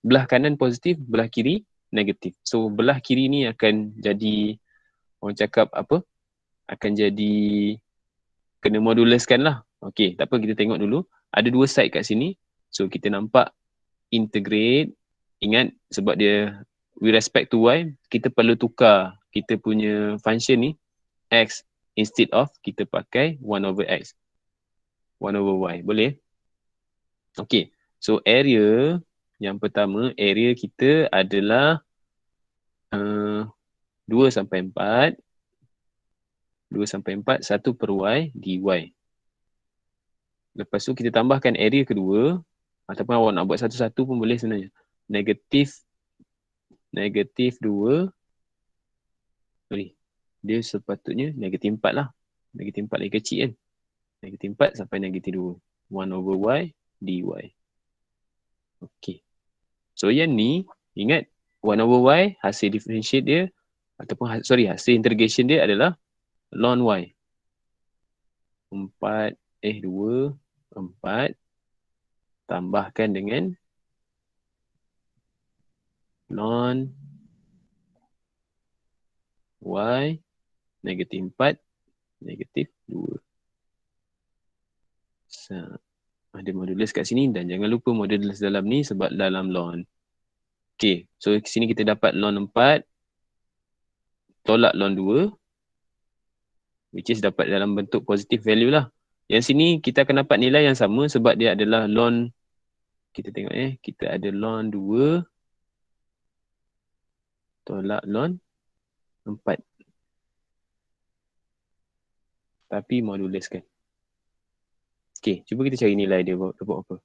belah kanan positif, belah kiri negatif. So belah kiri ni akan jadi, orang cakap apa? Akan jadi kena moduluskan lah. Okay, tak apa, kita tengok dulu. Ada 2 side kat sini. So kita nampak integrate. Ingat sebab dia with respect to y, kita perlu tukar kita punya function ni x instead of kita pakai 1 over x. 1 over y. Boleh? Okay. So area yang pertama, area kita adalah 2 sampai 4. 2 sampai 4, 1 per y dy. Lepas tu kita tambahkan area kedua. Ataupun awak nak buat satu-satu pun boleh sebenarnya. Negatif 2. Sorry. Dia sepatutnya negatif 4 lah. Negatif 4 lagi kecil kan. Negatif 4 sampai negatif 2. 1 over y dy. Okay. So yang ni, ingat 1 over y, hasil differentiate dia, ataupun hasil integration dia adalah ln y. 2, 4 tambahkan dengan ln y negatif 4 negatif 2. Ada modulus kat sini dan jangan lupa modulus dalam ni sebab dalam ln. Okay, so sini kita dapat ln 4 tolak ln 2 which is dapat dalam bentuk positive value lah. Yang sini kita akan dapat nilai yang sama sebab dia adalah ln, kita tengok kita ada ln 2 tolak ln 4. Tapi moduluskan. Okay, cuba kita cari nilai dia dapat apa.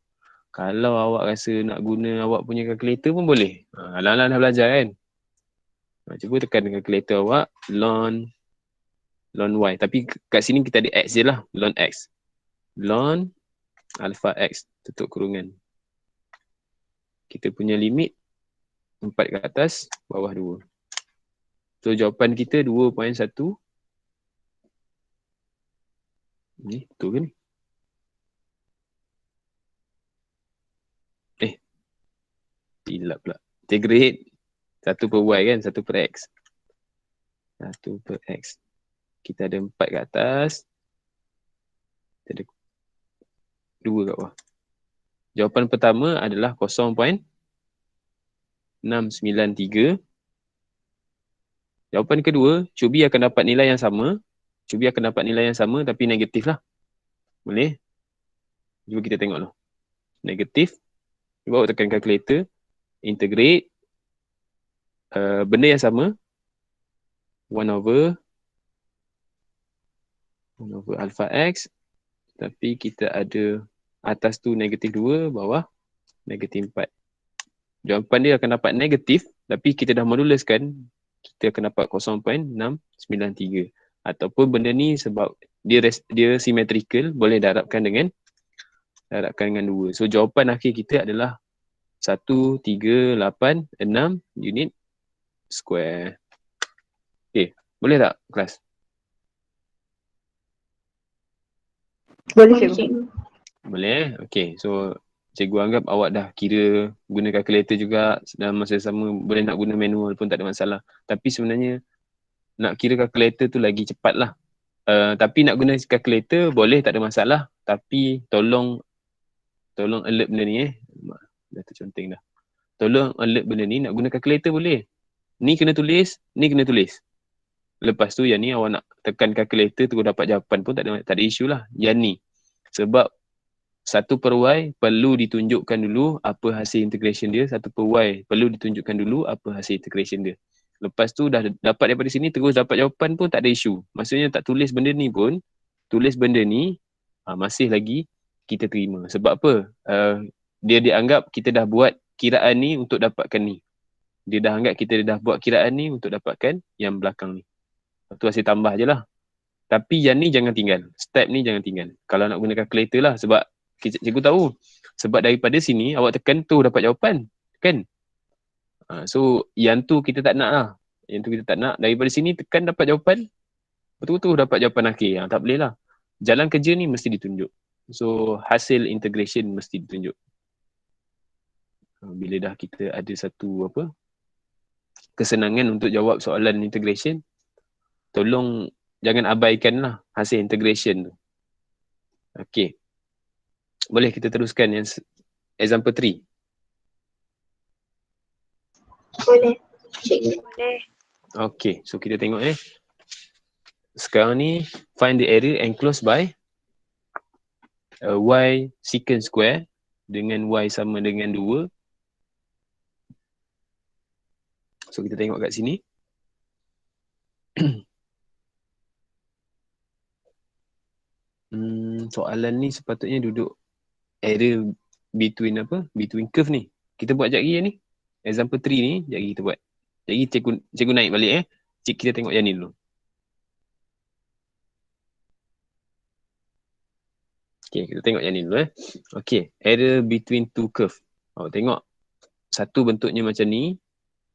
Kalau awak rasa nak guna awak punya calculator pun boleh. Alang-alang dah belajar kan. Cuba tekan dengan calculator awak ln y. Tapi kat sini kita ada x je lah. Ln x. Ln alpha x tutup kurungan. Kita punya limit 4 ke atas, bawah 2. So jawapan kita 2.1. Ni betul ke ni? Silap pula. Integrate 1 per y kan, 1 per x. 1 per x. Kita ada 4 kat atas. Kita ada 2 kat bawah. Jawapan pertama adalah 0.693. Jawapan kedua, cubi akan dapat nilai yang sama. Cubi akan dapat nilai yang sama tapi negatif lah. Boleh? Cuba kita tengok dulu. Negatif. Cuba awak tekan calculator. Integrate. Benda yang sama. 1 over alpha x. Tapi kita ada atas tu negatif 2, bawah negatif 4. Jawapan dia akan dapat negatif Tapi kita dah moduluskan, kita akan dapat 0.693. Ataupun benda ni sebab dia symmetrical, boleh darabkan dengan 2. So jawapan akhir kita adalah 1386 unit square. Okay, boleh tak kelas? Boleh Boleh cikgu. cikgu. Boleh. Okay, so cikgu anggap awak dah kira guna kalkulator juga, dalam masa sama boleh nak guna manual pun tak ada masalah. Tapi sebenarnya nak kira kalkulator tu lagi cepat lah. Tapi nak guna kalkulator boleh, tak ada masalah. Tapi tolong alert benda ni Dah terconteng dah. Tolong alert benda ni, nak guna kalkulator boleh. Ni kena tulis, ni kena tulis. Lepas tu yang ni awak nak tekan kalkulator terus dapat jawapan pun tak ada isu lah. Yang ni. Sebab 1/y perlu ditunjukkan dulu apa hasil integration dia, 1/y perlu ditunjukkan dulu apa hasil integration dia. Lepas tu dah dapat daripada sini terus dapat jawapan pun tak ada isu. Maksudnya tak tulis benda ni pun, tulis benda ni masih lagi kita terima. Sebab apa? Dia dianggap kita dah buat kiraan ni untuk dapatkan ni. Dia dah anggap kita dah buat kiraan ni untuk dapatkan yang belakang ni. Lepas tu hasil tambah je lah. Tapi yang ni jangan tinggal. Step ni jangan tinggal. Kalau nak guna kalkulator lah. Sebab cikgu tahu. Sebab daripada sini awak tekan tu dapat jawapan. Kan? So yang tu kita tak nak lah. Yang tu kita tak nak. Daripada sini tekan dapat jawapan. Betul-betul dapat jawapan akhir. Tak boleh lah. Jalan kerja ni mesti ditunjuk. So hasil integration mesti ditunjuk. Bila dah kita ada satu kesenangan untuk jawab soalan integration, tolong jangan abaikan lah hasil integration tu. Okay. Boleh kita teruskan yang example 3. Boleh cikgu. Boleh. Okay, so kita tengok sekarang ni find the area enclosed by y secant square dengan y sama dengan 2. So kita tengok kat sini. Soalan ni sepatutnya duduk area between curve ni. Kita buat sekejap lagi ni. Example 3 ni sekejap lagi kita buat. Jadi cikgu naik balik kita tengok yang ni dulu. Okay, kita tengok yang ni dulu Okay, area between two curve. Tengok. Satu bentuknya macam ni,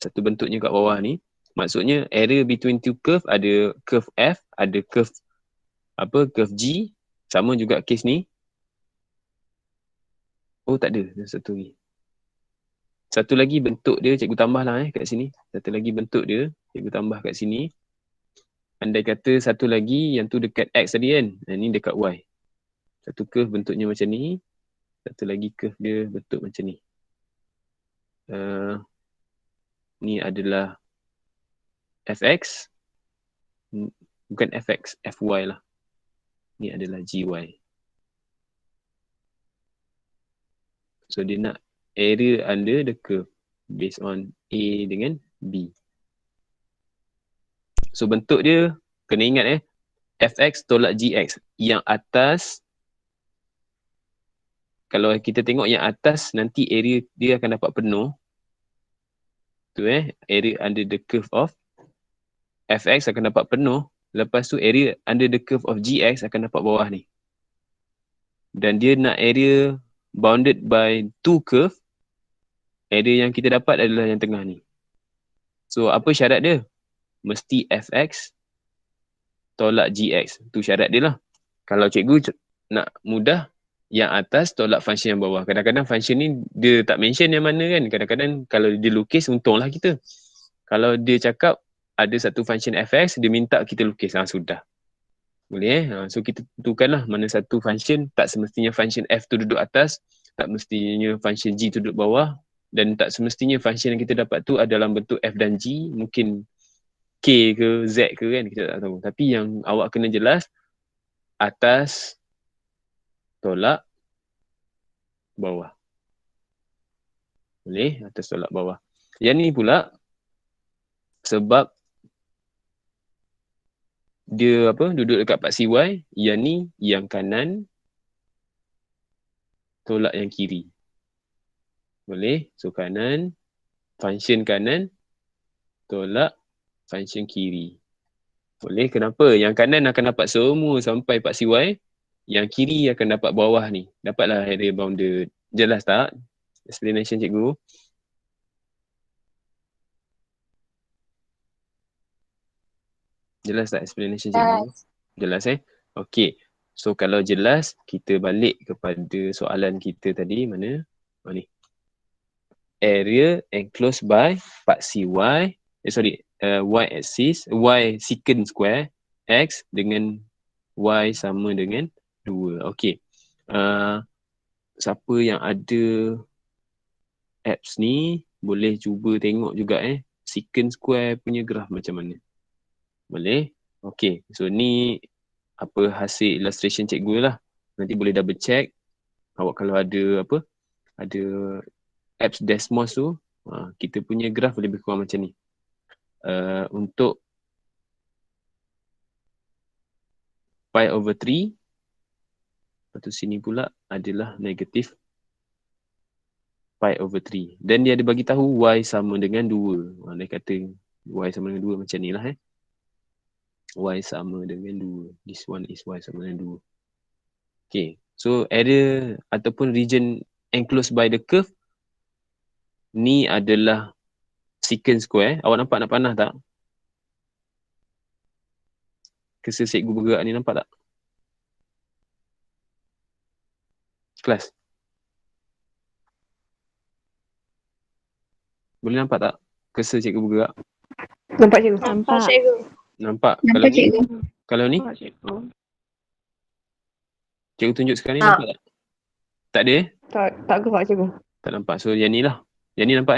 satu bentuknya kat bawah ni. Maksudnya area between two curve ada curve F, ada curve G. Sama juga kes ni. Oh, tak ada. Satu lagi. Satu lagi bentuk dia, cikgu tambah lah kat sini. Satu lagi bentuk dia, cikgu tambah kat sini. Andai kata satu lagi yang tu dekat X tadi kan. Ni dekat Y. Satu curve bentuknya macam ni. Satu lagi curve dia bentuk macam ni. Ni adalah Fx. Bukan Fx, Fy lah. Ni adalah Gy. So dia nak area under the curve based on A dengan B. So bentuk dia kena ingat Fx tolak Gx. Yang atas, kalau kita tengok yang atas nanti area dia akan dapat penuh. Tu area under the curve of Fx akan dapat penuh. Lepas tu area under the curve of Gx akan dapat bawah ni. Dan dia nak area bounded by two curve. Area yang kita dapat adalah yang tengah ni. So apa syarat dia? Mesti Fx tolak Gx. Tu syarat dia lah. Kalau cikgu nak mudah, yang atas tolak function yang bawah. Kadang-kadang function ni dia tak mention yang mana kan. Kadang-kadang kalau dia lukis, untunglah kita. Kalau dia cakap ada satu function Fx, dia minta kita lukis. Sudah. Boleh So kita tentukanlah mana satu function. Tak semestinya function F tu duduk atas. Tak mestinya function G tu duduk bawah. Dan tak semestinya function yang kita dapat tu ada dalam bentuk F dan G. Mungkin K ke Z ke kan, kita tak tahu. Tapi yang awak kena jelas, atas tolak bawah. Boleh? Atas tolak bawah. Yang ni pula, sebab dia duduk dekat part CY, yang ni yang kanan tolak yang kiri. Boleh? So kanan, function kanan tolak function kiri. Boleh, kenapa? Yang kanan akan dapat semua sampai paksi Y. Yang kiri akan dapat bawah ni. Dapatlah area bounded. Jelas tak? Explanation cikgu. Jelas tak explanation cikgu? Jelas Okey. So kalau jelas, kita balik kepada soalan kita tadi. Mana? Oh ni. Area enclosed by paksi Y. Y axis. Y secant square. X dengan Y sama dengan 2. Okey. Siapa yang ada apps ni, boleh cuba tengok juga secant square punya graf macam mana. Boleh? Okey. So ni apa hasil illustration cikgu lah. Nanti boleh double check. Awak kalau ada apa, ada apps Desmos tu, kita punya graf lebih kurang macam ni. Untuk pi over 3, lepas tu sini pula adalah negatif pi over 3. Dan dia ada bagi tahu y sama dengan 2. Dia kata y sama dengan 2 macam ni lah y sama dengan 2. This one is y sama dengan 2. Okay. So area ataupun region enclosed by the curve ni adalah secant square. Awak nampak nak panah tak? Cursor cikgu bergerak ni nampak tak? Kelas. Boleh nampak tak? Cursor cikgu bergerak. Nampak cikgu? Nampak cikgu. Nampak? Kalau Nampak ni? cikgu. Kalau ni? Nampak cikgu. Cikgu tunjuk sekarang ni Tak. nampak tak? Tak ada Tak gerak cikgu. Tak nampak. So yang ni lah. Yang ni nampak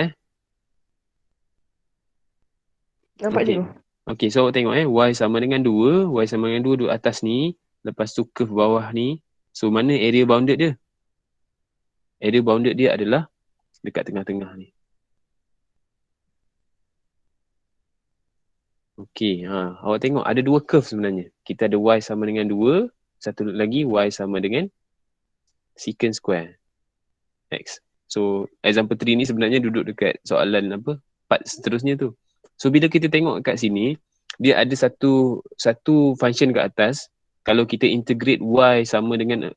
Nampak Okey. cikgu. Okay, so awak tengok y sama dengan 2. Y sama dengan 2 duduk atas ni. Lepas tu curve bawah ni. So mana area bounded dia? Area bounded dia adalah dekat tengah-tengah ni. Okay, awak tengok ada dua curve sebenarnya. Kita ada y sama dengan 2. Satu lagi y sama dengan secant square x. So example 3 ni sebenarnya duduk dekat soalan apa? Part seterusnya tu. So bila kita tengok kat sini, dia ada satu function kat atas. Kalau kita integrate y sama dengan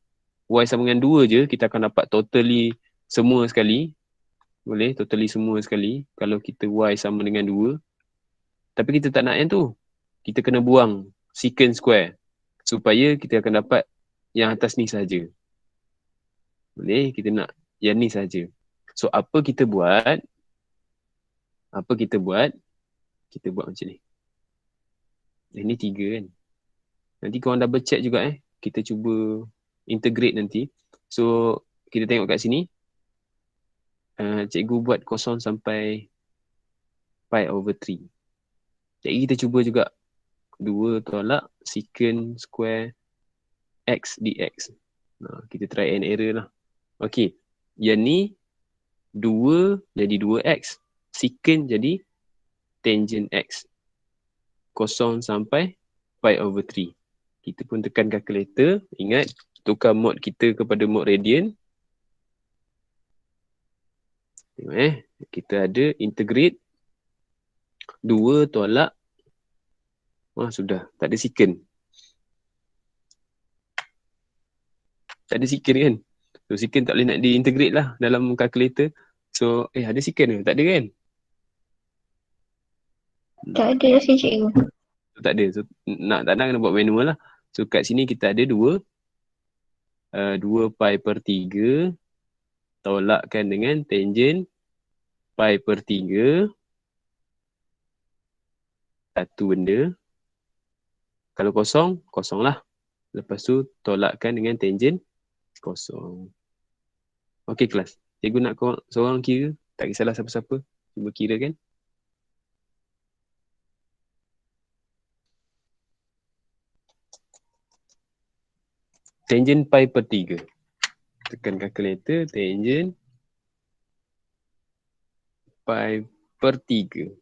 2 je, kita akan dapat totally semua sekali. Boleh, totally semua sekali. Kalau kita y sama dengan 2. Tapi kita tak nak yang tu. Kita kena buang secant square. Supaya kita akan dapat yang atas ni saja. Boleh, kita nak yang ni saja. So apa kita buat? Kita buat macam ni. Ini 3 kan. Nanti korang double check juga Kita cuba integrate nanti. So kita tengok kat sini. Cikgu buat kosong sampai pi over 3. Jadi kita cuba juga 2 tolak secant square x dx. Kita try and error lah. Okay. Yang ni 2 jadi 2x. Secant jadi tangent x. Kosong sampai pi over 3. Kita pun tekan calculator. Ingat, tukar mode kita kepada mode radian. Tengok kita ada integrate 2 tolak. Sudah. Tak ada secant. Tak ada secant kan? So secant tak boleh nak diintegrate lah dalam calculator. So, ada secant ke? Tak ada kan? Tak ada si cikgu. Tak ada. So, tak nak kena buat manual lah. So, kat sini kita ada 2 pi per 3 tolakkan dengan tangent pi per 3. Satu benda. Kalau kosong, kosong lah. Lepas tu tolakkan dengan tangent kosong. Okey kelas. Cikgu nak seorang kira. Tak kisahlah siapa-siapa. Cuba kira kan. Tangent pi per 3. Tekan calculator. Tangent pi per 3.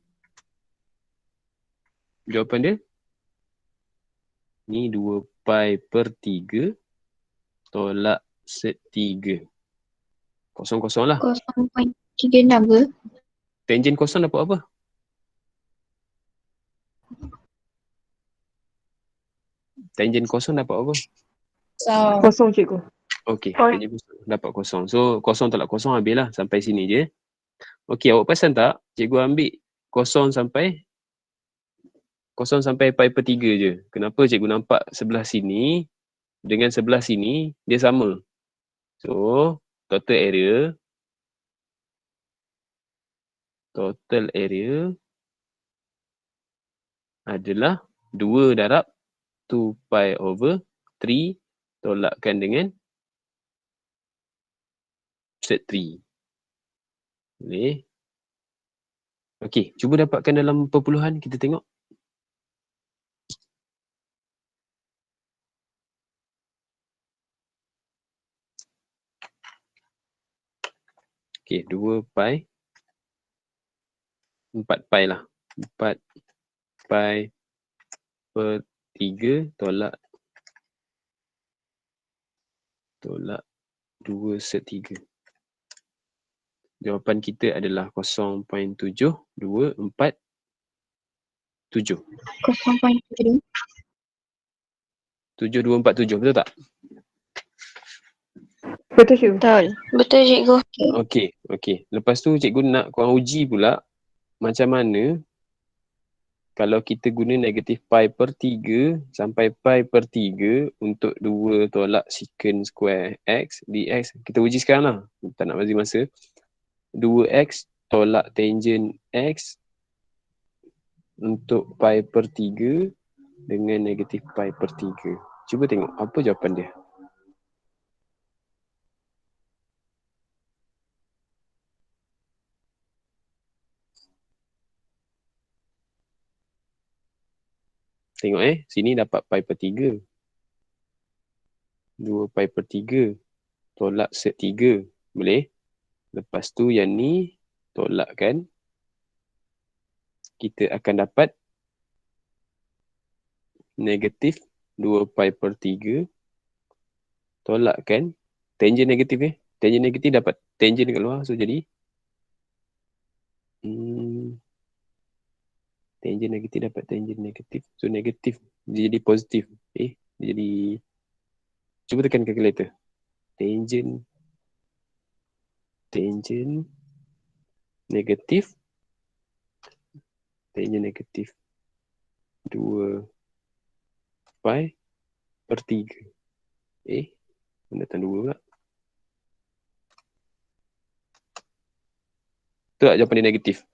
Jawapan dia? Ni 2 pi per 3 tolak set 3. Kosong-kosong lah. 0.36 ke? Tangent kosong dapat apa? Tangent kosong dapat apa? So, Kosong cikgu. Okey, Oh. tangent kosong dapat kosong. So, kosong tolak kosong habislah sampai sini je. Okey, awak perasan tak? Cikgu ambil kosong sampai pi per 3 je. Kenapa cikgu nampak sebelah sini dengan sebelah sini dia sama? So, total area adalah 2 darab 2 pi over 3 tolakkan dengan set 3. Boleh? Okey, cuba dapatkan dalam perpuluhan, kita tengok. Okey, 2 pi 4 pi lah. 4 pi per 3 tolak 2 set 3. Jawapan kita adalah 0.7247. 0.3. 7247, betul tak? Betul cikgu. Betul. Betul, cikgu. Okey. Lepas tu cikgu nak korang uji pula macam mana kalau kita guna negatif pi per 3 sampai pi per 3 untuk 2 tolak secant square x dx. Kita uji sekarang lah. Tak nak bagi masa. 2x tolak tangent x untuk pi per 3 dengan negatif pi per 3. Cuba tengok apa jawapan dia. Tengok sini dapat pi per 3. 2 pi per 3 tolak set 3. Boleh? Lepas tu yang ni tolakkan. Kita akan dapat negatif 2 pi per 3 tolakkan tangent negatif tangent negatif dapat tangent kat luar, so jadi tangent negatif dapat tangent negatif, so negatif dia jadi positif. Dia jadi, cuba tekan calculator. Tangent negatif tangent negatif 2 pi per 3. Datang 2 pula. Tu tak jawapan dia negatif?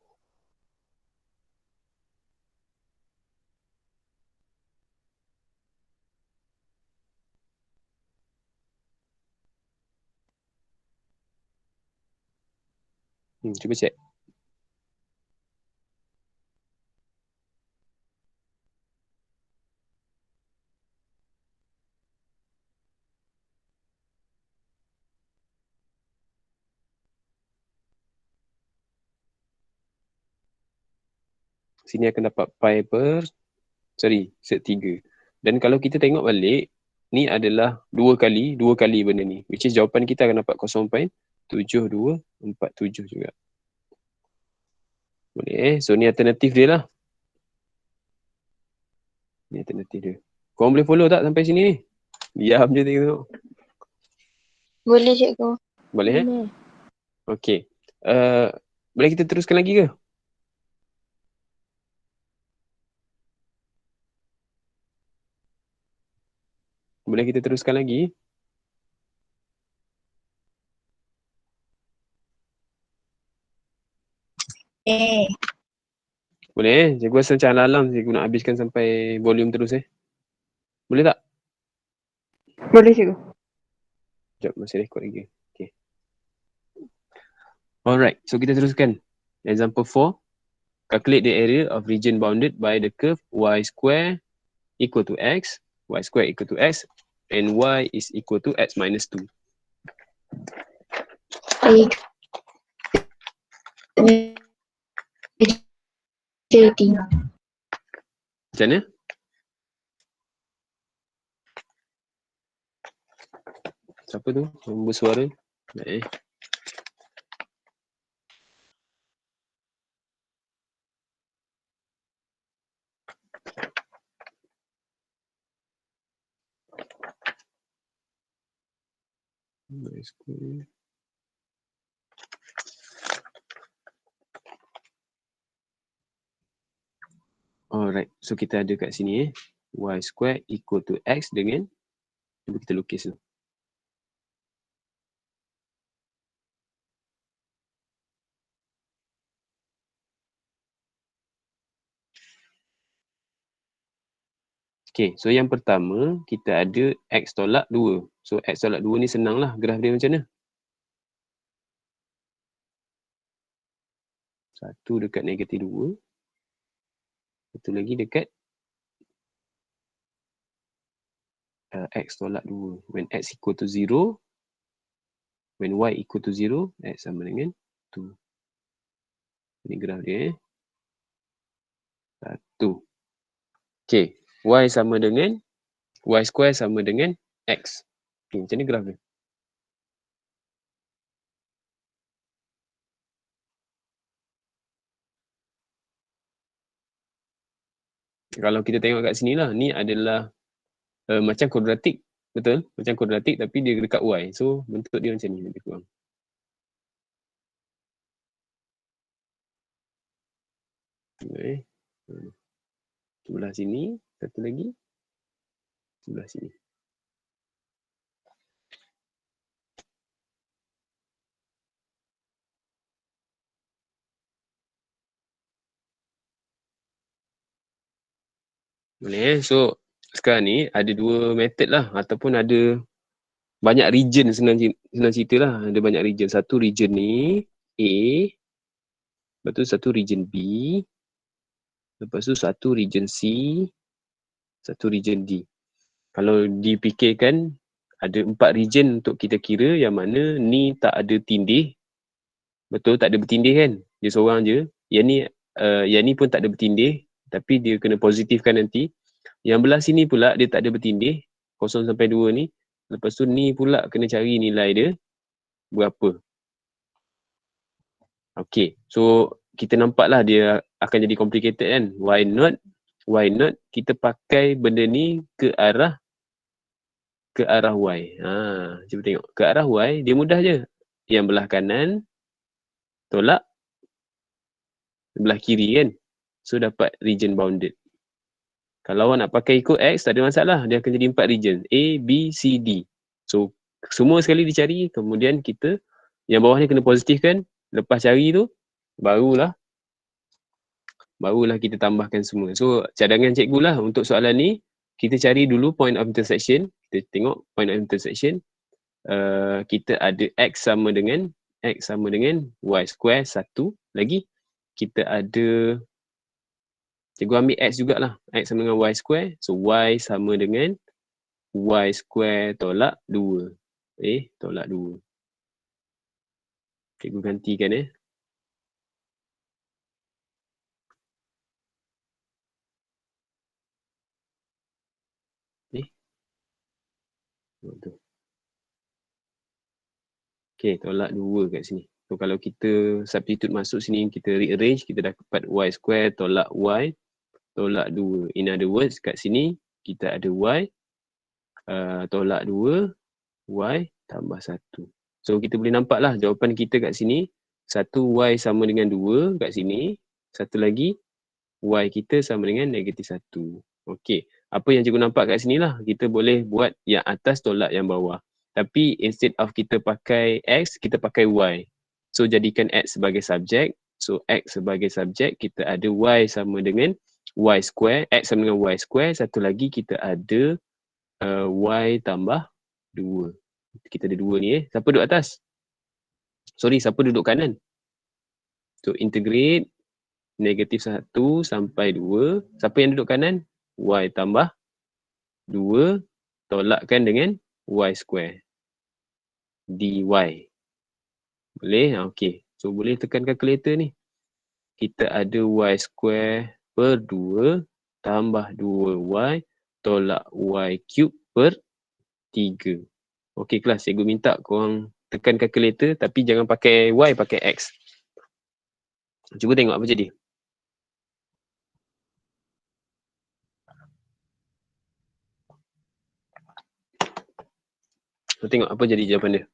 Cuba check. Sini akan dapat pi per set 3. Dan kalau kita tengok balik, ni adalah dua kali benda ni. Which is jawapan kita akan dapat 0.7247 juga. Boleh So ni alternatif dia lah. Ni alternatif dia. Korang boleh follow tak sampai sini ni? Diam je tengok. Boleh, cikgu. Boleh Okey. Boleh kita teruskan lagi ke? Boleh kita teruskan lagi? Boleh Cikgu rasa macam alam cikgu nak habiskan sampai volume terus Boleh tak? Boleh cikgu. Sekejap, masih rekod lagi. Okay. Alright, so kita teruskan. Example 4. Calculate the area of region bounded by the curve y square equal to x, y square equal to x, and y is equal to x minus 2. Jadi. Macam mana? Siapa tu? Bersuara? Y square. Alright, so kita ada kat sini y square equal to x dengan, cuba kita lukis tu. Okay, so yang pertama kita ada x tolak 2. So x tolak 2 ni senang lah, graf dia macam mana? 1 dekat negatif 2. Satu lagi dekat x tolak 2. When x equal to 0, when y equal to 0, x sama dengan 2. Ini graf dia 1. Okay, y sama dengan, y square sama dengan x. Okay, macam ni graf dia. Kalau kita tengok kat sini lah, ni adalah macam kuadratik. Betul? Macam kuadratik tapi dia dekat y. So, bentuk dia macam ni lebih kurang. Okay. Sebelah sini, satu lagi. Sebelah sini. Boleh. So, sekarang ni ada dua method lah. Ataupun ada banyak region senang cerita lah. Ada banyak region. Satu region ni A. Lepas tu satu region B. Lepas tu satu region C. Satu region D. Kalau dipikirkan, ada 4 region untuk kita kira yang mana ni tak ada tindih. Betul, tak ada bertindih kan? Dia seorang je. Yang ni pun tak ada bertindih. Tapi dia kena positifkan nanti. Yang belah sini pula dia tak ada bertindih. 0 sampai 2 ni. Lepas tu ni pula kena cari nilai dia. Berapa. Okay. So kita nampak lah dia akan jadi complicated kan. Why not kita pakai benda ni ke arah y. Cuba tengok. Ke arah y dia mudah je. Yang belah kanan tolak belah kiri kan. So dapat region bounded. Kalau awak nak pakai ikut X, tak ada masalah. Dia akan jadi 4 region. A, B, C, D. So, semua sekali dicari. Kemudian kita, yang bawah ni kena positifkan. Lepas cari tu, barulah kita tambahkan semua. So, cadangan cikgu lah untuk soalan ni. Kita cari dulu point of intersection. Kita tengok point of intersection. Kita ada X sama dengan Y square 1. Lagi, kita ada... Cikgu ambil X jugalah. X sama dengan Y square. So, Y sama dengan Y square tolak 2. Tolak 2. Cikgu gantikan Okay, tolak 2 kat sini. So, kalau kita substitute masuk sini, kita rearrange, kita dapat Y square tolak Y tolak 2. In other words, kat sini, kita ada Y tolak 2, Y tambah 1. So, kita boleh nampak lah jawapan kita kat sini. 1 Y sama dengan 2 kat sini. Satu lagi, Y kita sama dengan negatif 1. Okey. Apa yang cikgu nampak kat sini lah. Kita boleh buat yang atas tolak yang bawah. Tapi instead of kita pakai X, kita pakai Y. So, jadikan X sebagai subjek. So, X sebagai subjek, kita ada Y sama dengan Y square. X sama dengan Y square. Satu lagi kita ada Y tambah 2. Kita ada 2 ni Siapa duduk atas? Sorry, siapa duduk kanan? So, integrate negatif 1 sampai 2. Siapa yang duduk kanan? Y tambah 2 tolakkan dengan Y square. dy. Boleh? Okey. So, boleh tekan calculator ni. Kita ada Y square per 2 tambah 2Y tolak Y cube per 3. Okey kelas, cikgu minta korang tekan calculator tapi jangan pakai Y, pakai X. Cuba tengok apa jadi. So, tengok apa jadi jawapan dia.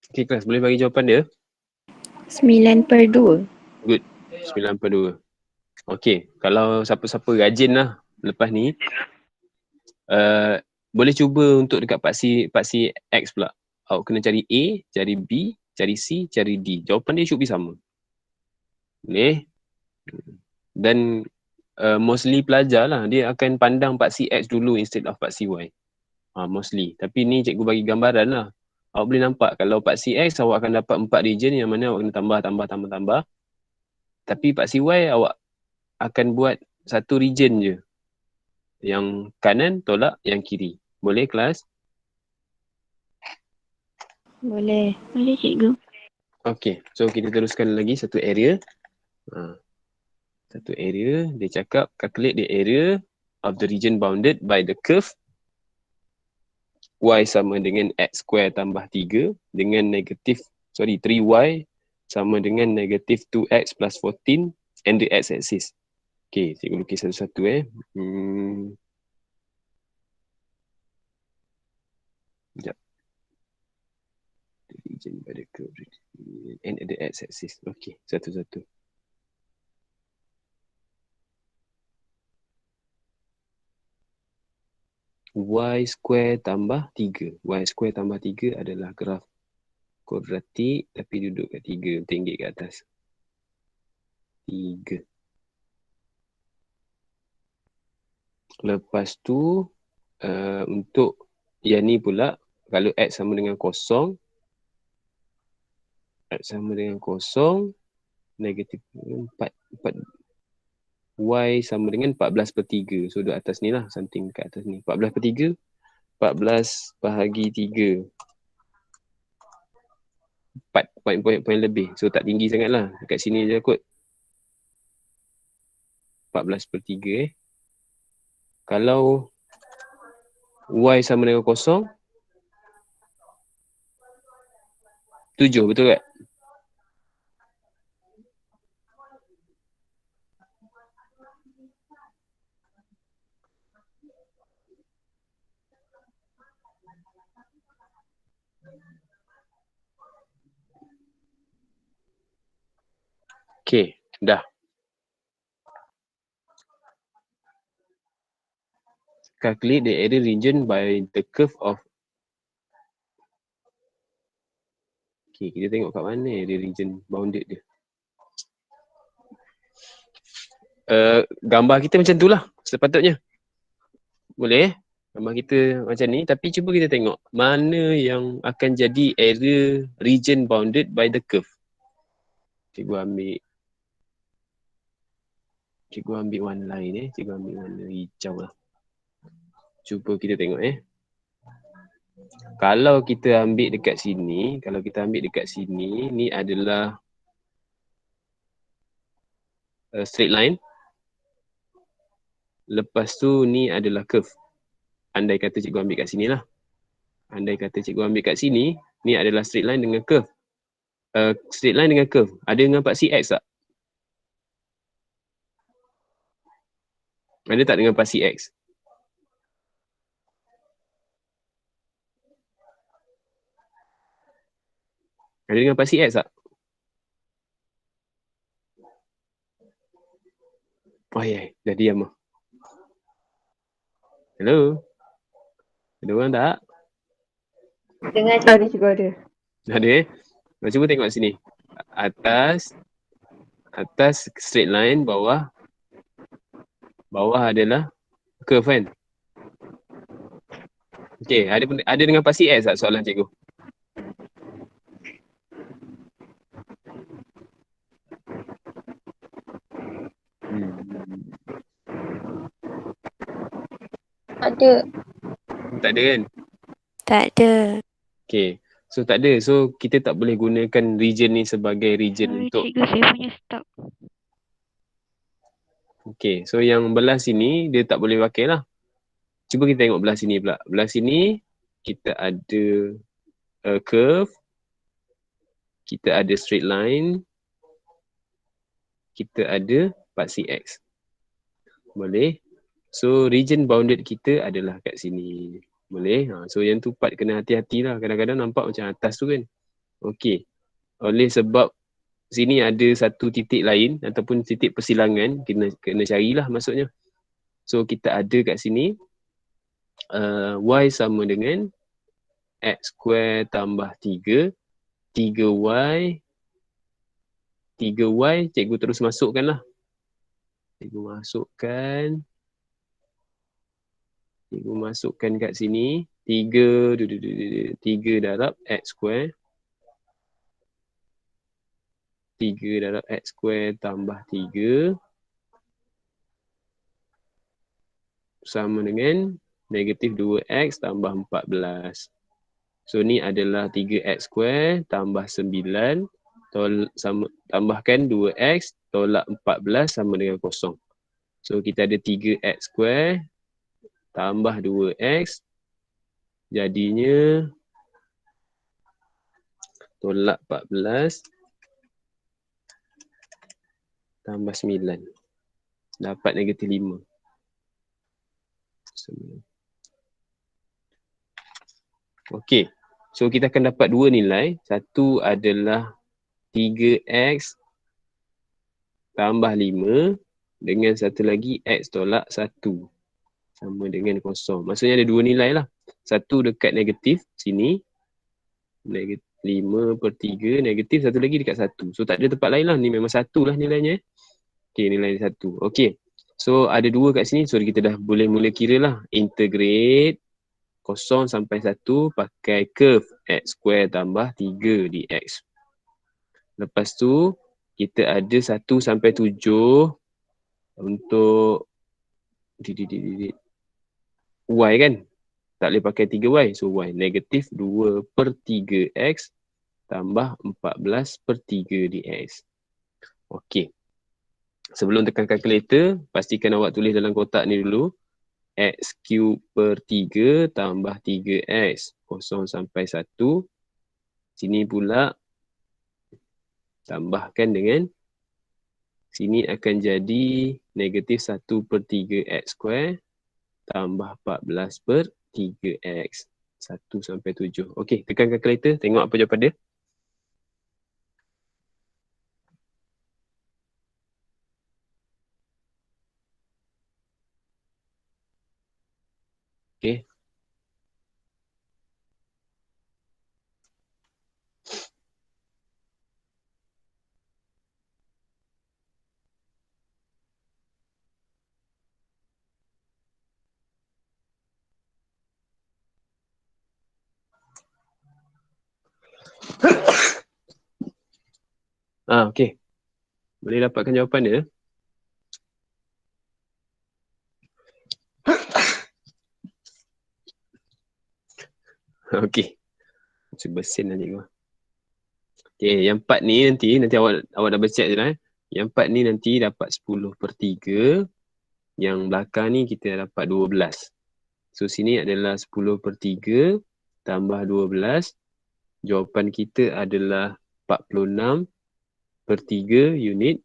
Okay kelas, boleh bagi jawapan dia? 9/2. Good. 9/2. Okay, kalau siapa-siapa rajin lah lepas ni, boleh cuba untuk dekat paksi X pula. Awak kena cari A, cari B, cari C, cari D. Jawapan dia should be sama. Boleh? Dan mostly pelajar lah, dia akan pandang paksi X dulu instead of paksi Y. Mostly. Tapi ni cikgu bagi gambaran lah. Awak boleh nampak kalau paksi X awak akan dapat 4 region yang mana awak kena tambah. Tapi paksi Y awak akan buat satu region je. Yang kanan tolak yang kiri. Boleh kelas? Boleh. Boleh cikgu. Okay, so kita teruskan lagi satu area. Satu area, dia cakap calculate the area of the region bounded by the curve y sama dengan x square tambah 3 dengan 3y sama dengan negative 2x plus 14 and the x-axis. Okay, cikgu lukis satu-satu Sekejap. The region by the curve and the x-axis. Okay, satu-satu. Y square tambah 3. Y square tambah 3 adalah graf kuadratik tapi duduk kat 3, tinggi kat atas. 3. Lepas tu untuk yang ni pula, kalau x sama dengan kosong, negatif 4, y sama dengan 14/3. So duduk atas ni lah, something kat atas ni. 14/3, 14 bahagi 3. 4 poin lebih. So tak tinggi sangat lah. Dekat sini je kot. 14/3 Kalau y sama dengan kosong, 7, betul tak? Okay, dah. Calculate the area region by the curve of. Okay, kita tengok kat mana area region bounded dia. Gambar kita macam tu lah sepatutnya. Boleh? Gambar kita macam ni. Tapi cuba kita tengok mana yang akan jadi area region bounded by the curve. Cikgu ambil warna lain Cikgu ambil warna hijau lah. Cuba kita tengok Kalau kita ambil dekat sini, ni adalah straight line. Lepas tu ni adalah curve. Andai kata cikgu ambil kat sini lah. Ni adalah straight line dengan curve. Straight line dengan curve. Ada dengan paksi X tak? Ada tak dengan paksi X? Ada dengan paksi X tak? Oh ya, dah diam lah. Hello? Ada orang tak? Dengar ada cikgu ada. Ada Cuba tengok sini. Atas straight line, bawah adalah curve kan? Okay, ada dengan paksi X tak soalan cikgu? Ada. Tak ada kan? Tak ada. Okay, so tak ada. So kita tak boleh gunakan region ni sebagai region untuk. Cikgu, saya punya stop. Okay, so yang belah sini dia tak boleh pakai lah. Cuba kita tengok belah sini pula. Belah sini kita ada curve, kita ada straight line, kita ada paksi X. Boleh? So region bounded kita adalah kat sini. Boleh? So yang tu part kena hati-hati lah. Kadang-kadang nampak macam atas tu kan. Okey. Oleh sebab sini ada satu titik lain ataupun titik persilangan, kena carilah maksudnya. So kita ada kat sini y sama dengan x square tambah 3. 3y cikgu terus masukkan lah. Cikgu masukkan kat sini 3 darab x square. 3 darab x square tambah 3 sama dengan negatif 2x tambah 14. So ni adalah 3x square tambah 9 tambahkan 2x tolak 14 sama dengan kosong. So kita ada 3x square tambah 2x jadinya tolak 14 tambah 9. Dapat negatif 5. Okey. So kita akan dapat dua nilai. Satu adalah 3x tambah 5 dengan satu lagi x tolak 1 sama dengan kosong. Maksudnya ada dua nilai lah. Satu dekat negatif sini. Negatif 5/3 negatif, satu lagi dekat 1. So tak ada tempat lain lah. Ni memang 1 lah nilainya. Okey, nilai 1. Okey. So ada dua kat sini. So kita dah boleh mula kira lah. Integrate 0 sampai 1 pakai curve x square tambah 3 dx. Lepas tu kita ada 1 sampai 7 untuk y kan. Tak boleh pakai 3y. So y negatif 2/3x tambah 14/3 dx. Okey. Sebelum tekan kalkulator, pastikan awak tulis dalam kotak ni dulu. x³/3 tambah 3x 0 sampai 1. Sini pula tambahkan dengan sini akan jadi negatif 1/3x square tambah 14/3x 1 sampai 7. Okey, tekan kalkulator, tengok apa jawapan dia. Okey. Okey. Boleh dapatkan jawapan dia. Okey. Cuba bersin lah cikgu. Okey, yang 4 ni nanti awak dah bercek je lah. Yang 4 ni nanti dapat 10/3. Yang belakang ni kita dapat 12. So sini adalah 10/3 tambah 12. Jawapan kita adalah 46/3 unit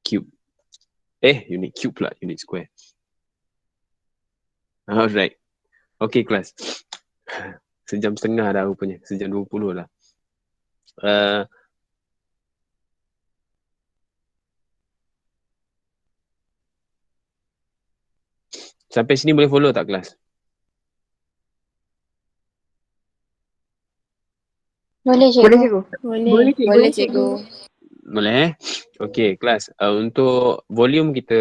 cube. Unit cube pula, unit square. Alright. Okay kelas. Sejam setengah dah rupanya. Sejam 20 lah. Sampai sini boleh follow tak kelas? Boleh cikgu. Boleh cikgu. Boleh Okay kelas. Untuk volume kita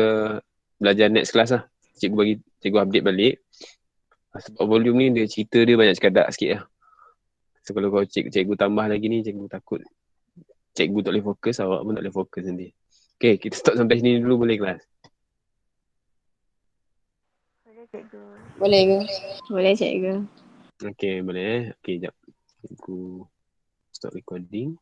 belajar next class lah. Cikgu update balik. Sebab volume ni cerita dia banyak cekadak sikit lah. So kalau kau cikgu tambah lagi ni, cikgu takut cikgu tak boleh fokus, awak pun tak boleh fokus nanti. Okay, kita stop sampai sini dulu boleh kelas? Boleh ke? Boleh cikgu. Okay, boleh. Okay, sekejap. Cikgu stop recording.